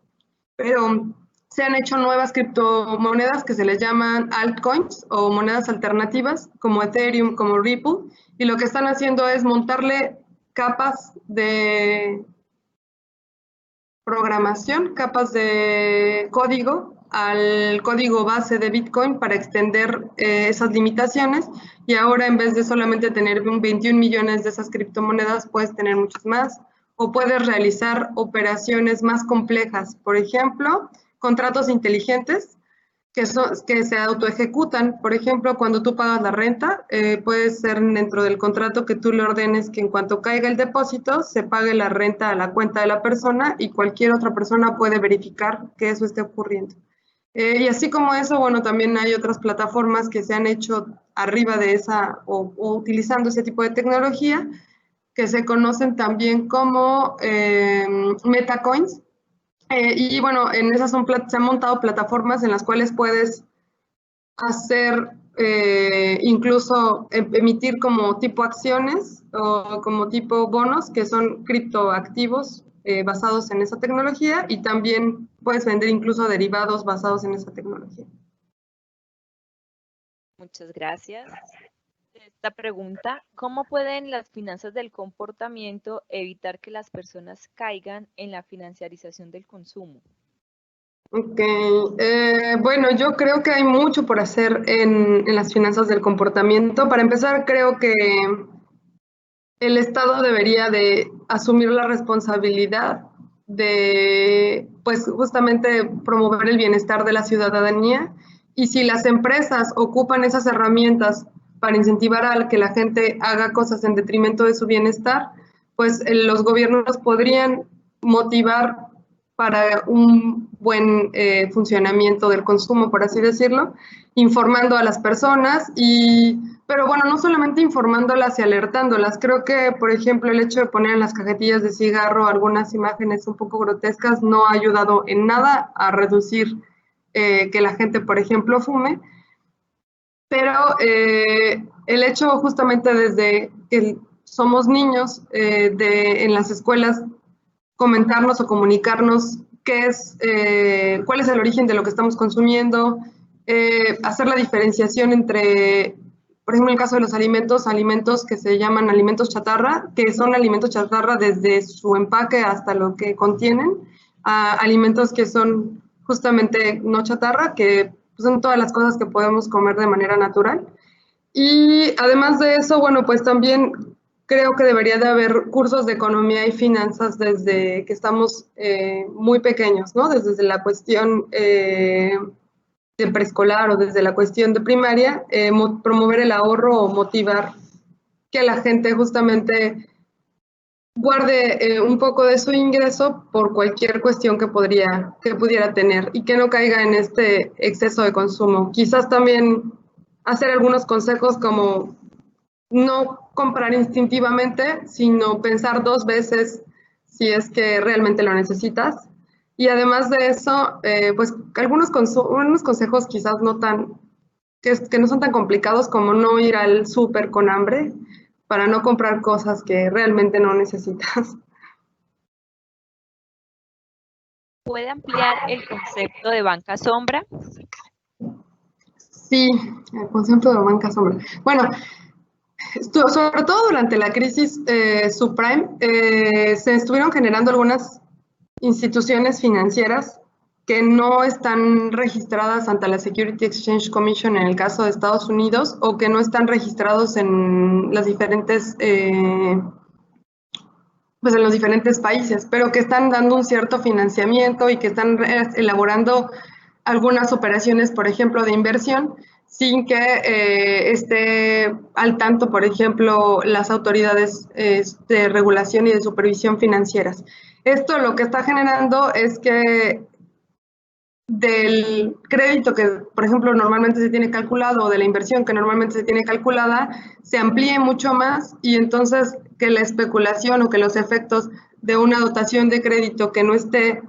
pero se han hecho nuevas criptomonedas que se les llaman altcoins o monedas alternativas, como Ethereum, como Ripple, y lo que están haciendo es montarle capas de programación, capas de código al código base de Bitcoin para extender esas limitaciones, y ahora en vez de solamente tener 21 millones de esas criptomonedas, puedes tener muchas más, o puedes realizar operaciones más complejas, por ejemplo, contratos inteligentes que se autoejecutan. Por ejemplo, cuando tú pagas la renta, puede ser dentro del contrato que tú le ordenes que en cuanto caiga el depósito, se pague la renta a la cuenta de la persona y cualquier otra persona puede verificar que eso esté ocurriendo. Y así como eso, bueno, también hay otras plataformas que se han hecho arriba de esa o utilizando ese tipo de tecnología que se conocen también como metacoins. Y bueno, en esas se han montado plataformas en las cuales puedes hacer, incluso emitir como tipo acciones o como tipo bonos, que son criptoactivos basados en esa tecnología, y también puedes vender incluso derivados basados en esa tecnología. Muchas gracias. Esta pregunta, ¿cómo pueden las finanzas del comportamiento evitar que las personas caigan en la financiarización del consumo? Ok, bueno, yo creo que hay mucho por hacer en las finanzas del comportamiento. Para empezar, creo que el Estado debería de asumir la responsabilidad de, pues, justamente promover el bienestar de la ciudadanía. Y si las empresas ocupan esas herramientas para incentivar a que la gente haga cosas en detrimento de su bienestar, pues los gobiernos podrían motivar para un buen funcionamiento del consumo, por así decirlo, informando a las personas pero bueno, no solamente informándolas y alertándolas, creo que, por ejemplo, el hecho de poner en las cajetillas de cigarro algunas imágenes un poco grotescas no ha ayudado en nada a reducir que la gente, por ejemplo, fume, pero el hecho justamente desde que somos niños en las escuelas comentarnos o comunicarnos cuál es el origen de lo que estamos consumiendo, hacer la diferenciación entre, por ejemplo, en el caso de los alimentos, alimentos que se llaman alimentos chatarra, que son alimentos chatarra desde su empaque hasta lo que contienen, a alimentos que son justamente no chatarra, que son todas las cosas que podemos comer de manera natural. Y además de eso, bueno, pues también creo que debería de haber cursos de economía y finanzas desde que estamos muy pequeños, ¿no? Desde la cuestión de preescolar o desde la cuestión de primaria, promover el ahorro o motivar que la gente justamente guarde un poco de su ingreso por cualquier cuestión que pudiera tener y que no caiga en este exceso de consumo. Quizás también hacer algunos consejos como no comprar instintivamente, sino pensar dos veces si es que realmente lo necesitas. Y además de eso, pues unos consejos quizás no tan, que no son tan complicados como no ir al súper con hambre para no comprar cosas que realmente no necesitas. ¿Puede ampliar el concepto de banca sombra? Sí, el concepto de banca sombra. Bueno, sobre todo durante la crisis subprime, se estuvieron generando algunas instituciones financieras que no están registradas ante la Security Exchange Commission en el caso de Estados Unidos o que no están registrados en las diferentes pues en los diferentes países, pero que están dando un cierto financiamiento y que están elaborando algunas operaciones, por ejemplo, de inversión, sin que esté al tanto, por ejemplo, las autoridades de regulación y de supervisión financieras. Esto lo que está generando es que del crédito que, por ejemplo, normalmente se tiene calculado o de la inversión que normalmente se tiene calculada, se amplíe mucho más y entonces que la especulación o que los efectos de una dotación de crédito que no esté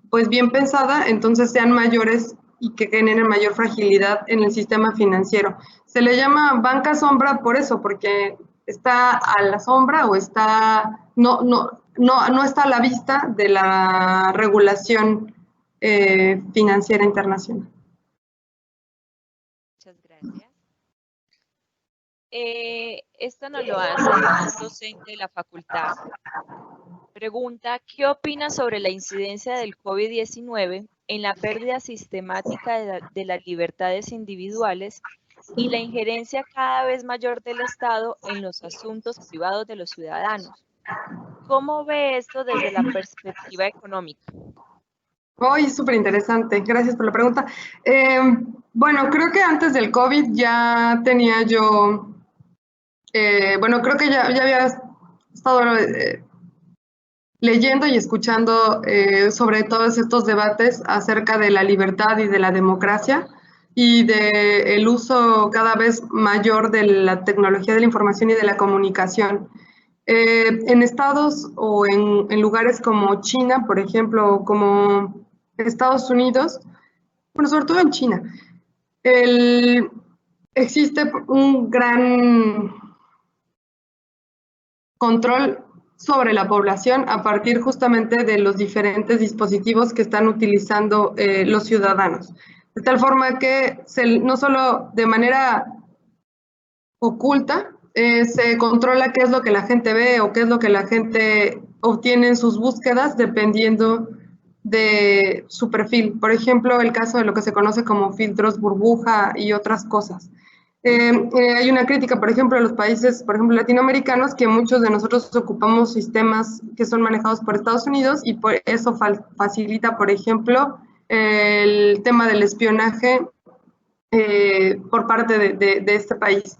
pues bien pensada, entonces sean mayores y que generen mayor fragilidad en el sistema financiero. Se le llama banca sombra por eso, porque está a la sombra o no está a la vista de la regulación financiera internacional. Muchas gracias. Esto nos lo hace un docente de la facultad. Pregunta, ¿qué opina sobre la incidencia del COVID-19 en la pérdida sistemática de las libertades individuales y la injerencia cada vez mayor del Estado en los asuntos privados de los ciudadanos? ¿Cómo ve esto desde la perspectiva económica? Hoy súper interesante, gracias por la pregunta. Bueno, creo que antes del COVID ya tenía yo, bueno, creo que ya había estado leyendo y escuchando sobre todos estos debates acerca de la libertad y de la democracia y del uso cada vez mayor de la tecnología de la información y de la comunicación. En estados o en lugares como China, por ejemplo, o como Estados Unidos, bueno, sobre todo en China, el, existe un gran control sobre la población a partir justamente de los diferentes dispositivos que están utilizando los ciudadanos. De tal forma que no solo de manera oculta se controla qué es lo que la gente ve o qué es lo que la gente obtiene en sus búsquedas dependiendo de su perfil. Por ejemplo, el caso de lo que se conoce como filtros burbuja y otras cosas. Hay una crítica, por ejemplo, a los países, por ejemplo, latinoamericanos, que muchos de nosotros ocupamos sistemas que son manejados por Estados Unidos y por eso facilita, por ejemplo, el tema del espionaje por parte de este país.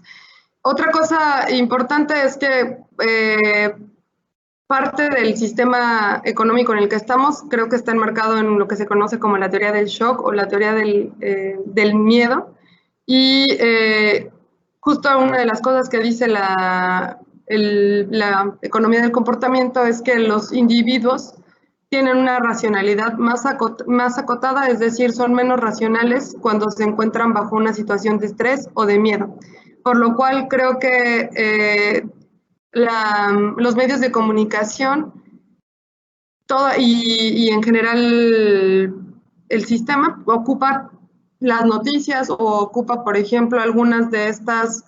Otra cosa importante es que parte del sistema económico en el que estamos creo que está enmarcado en lo que se conoce como la teoría del shock o la teoría del miedo. Y justo una de las cosas que dice la economía del comportamiento es que los individuos tienen una racionalidad más acotada, es decir, son menos racionales cuando se encuentran bajo una situación de estrés o de miedo. Por lo cual creo que los medios de comunicación y en general el sistema ocupa las noticias o ocupa, por ejemplo, algunas de estas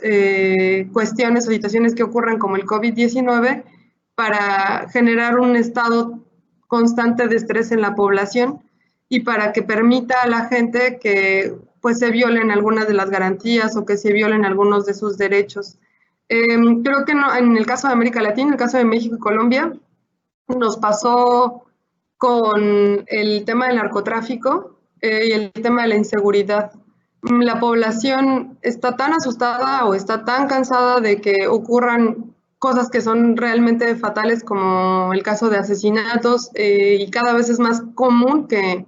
cuestiones o situaciones que ocurren como el COVID-19 para generar un estado constante de estrés en la población y para que permita a la gente que pues se violen algunas de las garantías o que se violen algunos de sus derechos. Creo que no, en el caso de América Latina, en el caso de México y Colombia, nos pasó con el tema del narcotráfico y el tema de la inseguridad. La población está tan asustada o está tan cansada de que ocurran cosas que son realmente fatales como el caso de asesinatos y cada vez es más común que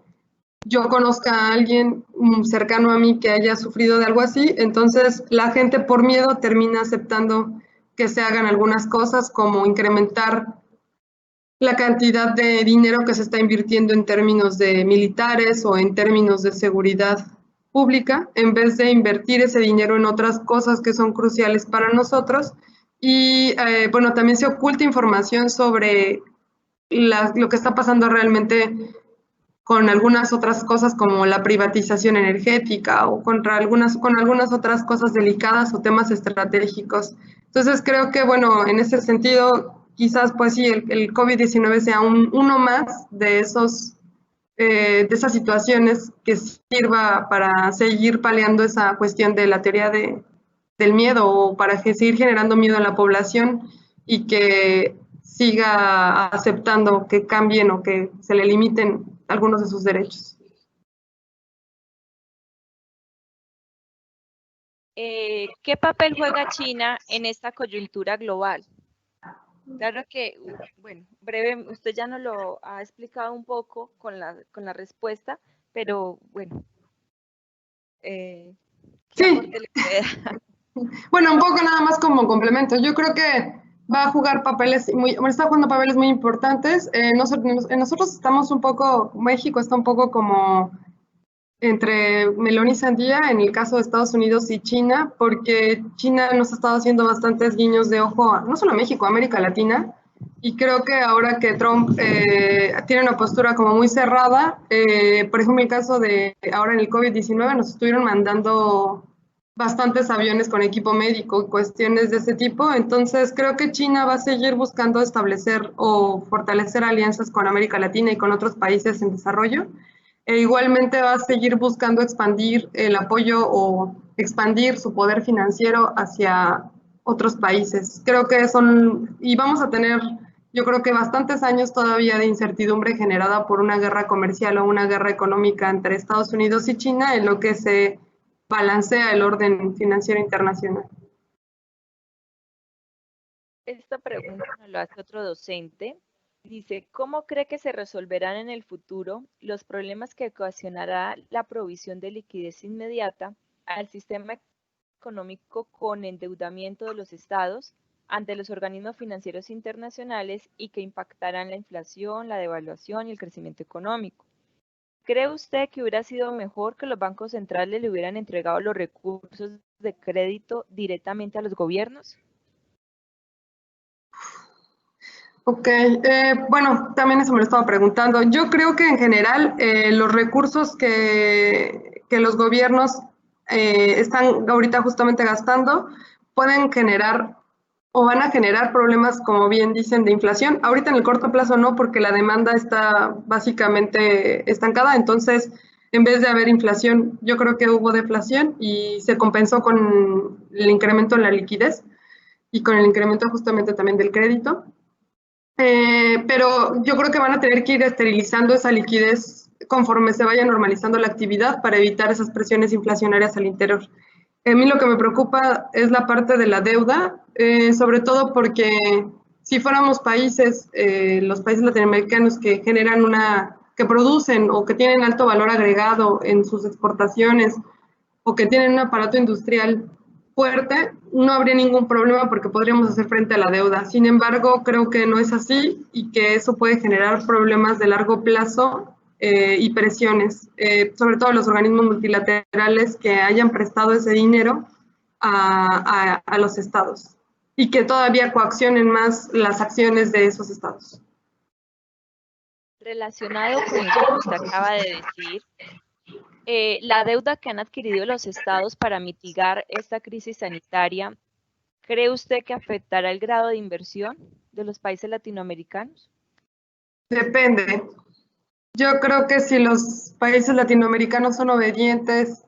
yo conozca a alguien cercano a mí que haya sufrido de algo así, entonces la gente por miedo termina aceptando que se hagan algunas cosas como incrementar la cantidad de dinero que se está invirtiendo en términos de militares o en términos de seguridad pública, en vez de invertir ese dinero en otras cosas que son cruciales para nosotros. Y bueno, también se oculta información sobre lo que está pasando realmente con algunas otras cosas como la privatización energética o con algunas otras cosas delicadas o temas estratégicos. Entonces creo que, bueno, en ese sentido, quizás pues sí, el COVID-19 sea uno más de de esas situaciones que sirva para seguir paliando esa cuestión de la teoría del miedo o para seguir generando miedo a la población y que siga aceptando que cambien o que se le limiten algunos de sus derechos. ¿Qué papel juega China en esta coyuntura global? Claro que, bueno, breve, usted ya nos lo ha explicado un poco con la respuesta, pero bueno, ¿qué Sí, aporte le puede dar? bueno, un poco nada más como complemento. Yo creo que va a jugar papeles bueno, está jugando papeles muy importantes. Nosotros estamos un poco, México está un poco como entre melón y sandía en el caso de Estados Unidos y China, porque China nos ha estado haciendo bastantes guiños de ojo, no solo a México, a América Latina, y creo que ahora que Trump tiene una postura como muy cerrada, por ejemplo, el caso de ahora en el COVID-19 nos estuvieron mandando bastantes aviones con equipo médico y cuestiones de ese tipo, entonces creo que China va a seguir buscando establecer o fortalecer alianzas con América Latina y con otros países en desarrollo. E igualmente va a seguir buscando expandir el apoyo o expandir su poder financiero hacia otros países. Creo que y vamos a tener yo creo que bastantes años todavía de incertidumbre generada por una guerra comercial o una guerra económica entre Estados Unidos y China en lo que se balancea el orden financiero internacional. Esta pregunta nos lo hace otro docente. Dice, ¿cómo cree que se resolverán en el futuro los problemas que ocasionará la provisión de liquidez inmediata al sistema económico con endeudamiento de los estados ante los organismos financieros internacionales y que impactarán la inflación, la devaluación y el crecimiento económico? ¿Cree usted que hubiera sido mejor que los bancos centrales le hubieran entregado los recursos de crédito directamente a los gobiernos? Ok, bueno, también eso me lo estaba preguntando. Yo creo que en general los recursos que los gobiernos están ahorita justamente gastando pueden generar o van a generar problemas, como bien dicen, de inflación. Ahorita en el corto plazo no, porque la demanda está básicamente estancada, entonces en vez de haber inflación, yo creo que hubo deflación y se compensó con el incremento en la liquidez y con el incremento justamente también del crédito. Pero yo creo que van a tener que ir esterilizando esa liquidez conforme se vaya normalizando la actividad para evitar esas presiones inflacionarias al interior. A mí lo que me preocupa es la parte de la deuda, sobre todo porque si fuéramos países, los países latinoamericanos que generan que producen o que tienen alto valor agregado en sus exportaciones o que tienen un aparato industrial fuerte, no habría ningún problema porque podríamos hacer frente a la deuda. Sin embargo, creo que no es así y que eso puede generar problemas de largo plazo y presiones, sobre todo los organismos multilaterales que hayan prestado ese dinero a los estados y que todavía coaccionen más las acciones de esos estados. Relacionado con eso que usted acaba de decir, la deuda que han adquirido los estados para mitigar esta crisis sanitaria, ¿cree usted que afectará el grado de inversión de los países latinoamericanos? Depende. Yo creo que si los países latinoamericanos son obedientes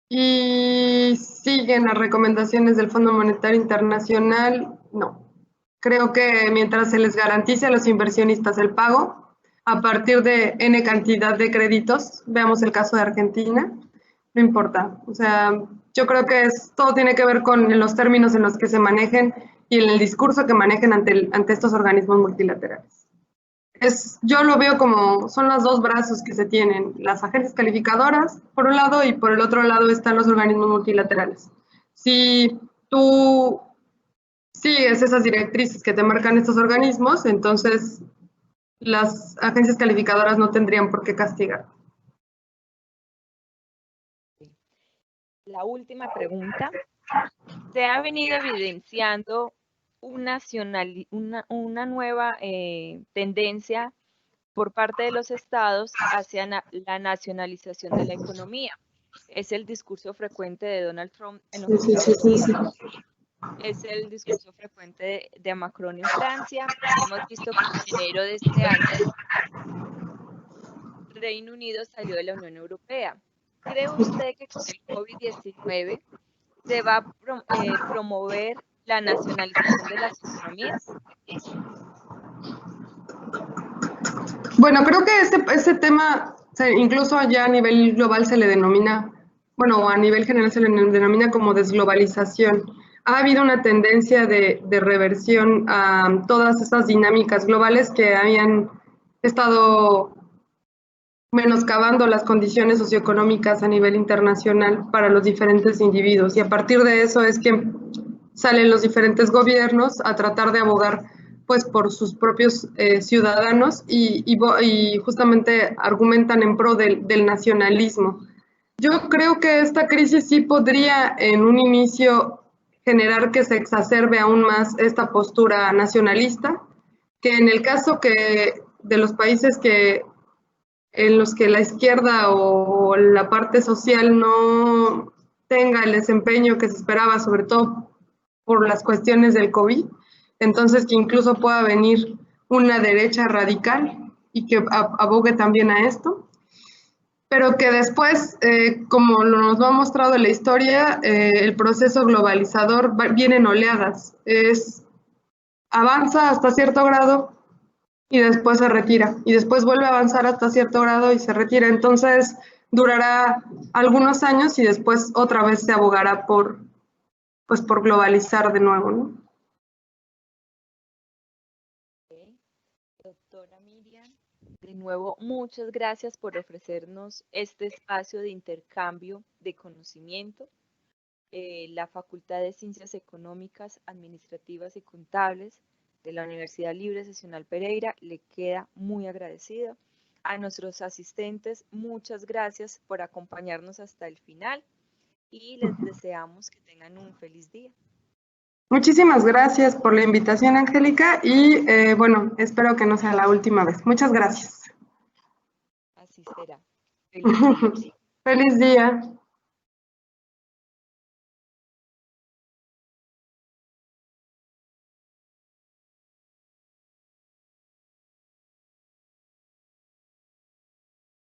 y siguen las recomendaciones del Fondo Monetario Internacional, no. Creo que mientras se les garantice a los inversionistas el pago a partir de N cantidad de créditos, veamos el caso de Argentina, no importa. O sea, yo creo que todo tiene que ver con los términos en los que se manejen y en el discurso que manejen ante estos organismos multilaterales. Yo lo veo como son los dos brazos que se tienen, las agencias calificadoras por un lado y por el otro lado están los organismos multilaterales. Si tú sigues esas directrices que te marcan estos organismos, entonces las agencias calificadoras no tendrían por qué castigar. La última pregunta. Se ha venido evidenciando una nueva tendencia por parte de los estados hacia la nacionalización de la economía. Es el discurso frecuente de Donald Trump en los Estados Unidos. Es el discurso frecuente de Macron en Francia. Hemos visto que en enero de este año Reino Unido salió de la Unión Europea. ¿Cree usted que con el COVID-19 se va a promover la nacionalización de las economías? Bueno, creo que ese tema, incluso allá a nivel global se le denomina, bueno, a nivel general se le denomina como desglobalización. Ha habido una tendencia de reversión a todas estas dinámicas globales que habían estado menoscabando las condiciones socioeconómicas a nivel internacional para los diferentes individuos. Y a partir de eso es que salen los diferentes gobiernos a tratar de abogar pues por sus propios ciudadanos y justamente argumentan en pro del nacionalismo. Yo creo que esta crisis sí podría en un inicio generar que se exacerbe aún más esta postura nacionalista, que en el caso de los países en los que la izquierda o la parte social no tenga el desempeño que se esperaba, sobre todo por las cuestiones del COVID, entonces que incluso pueda venir una derecha radical y que abogue también a esto, pero que después, como nos lo ha mostrado la historia, el proceso globalizador viene en oleadas. avanza hasta cierto grado y después se retira, y después vuelve a avanzar hasta cierto grado y se retira. Entonces, durará algunos años y después otra vez se abogará pues, por globalizar de nuevo, ¿no? Ok. Doctora Miriam, de nuevo, muchas gracias por ofrecernos este espacio de intercambio de conocimiento. La Facultad de Ciencias Económicas, Administrativas y Contables de la Universidad Libre Seccional Pereira le queda muy agradecida. A nuestros asistentes, muchas gracias por acompañarnos hasta el final y les deseamos que tengan un feliz día. Muchísimas gracias por la invitación, Angélica, y bueno, espero que no sea la última vez. Muchas gracias. Así será. Feliz día. Feliz día.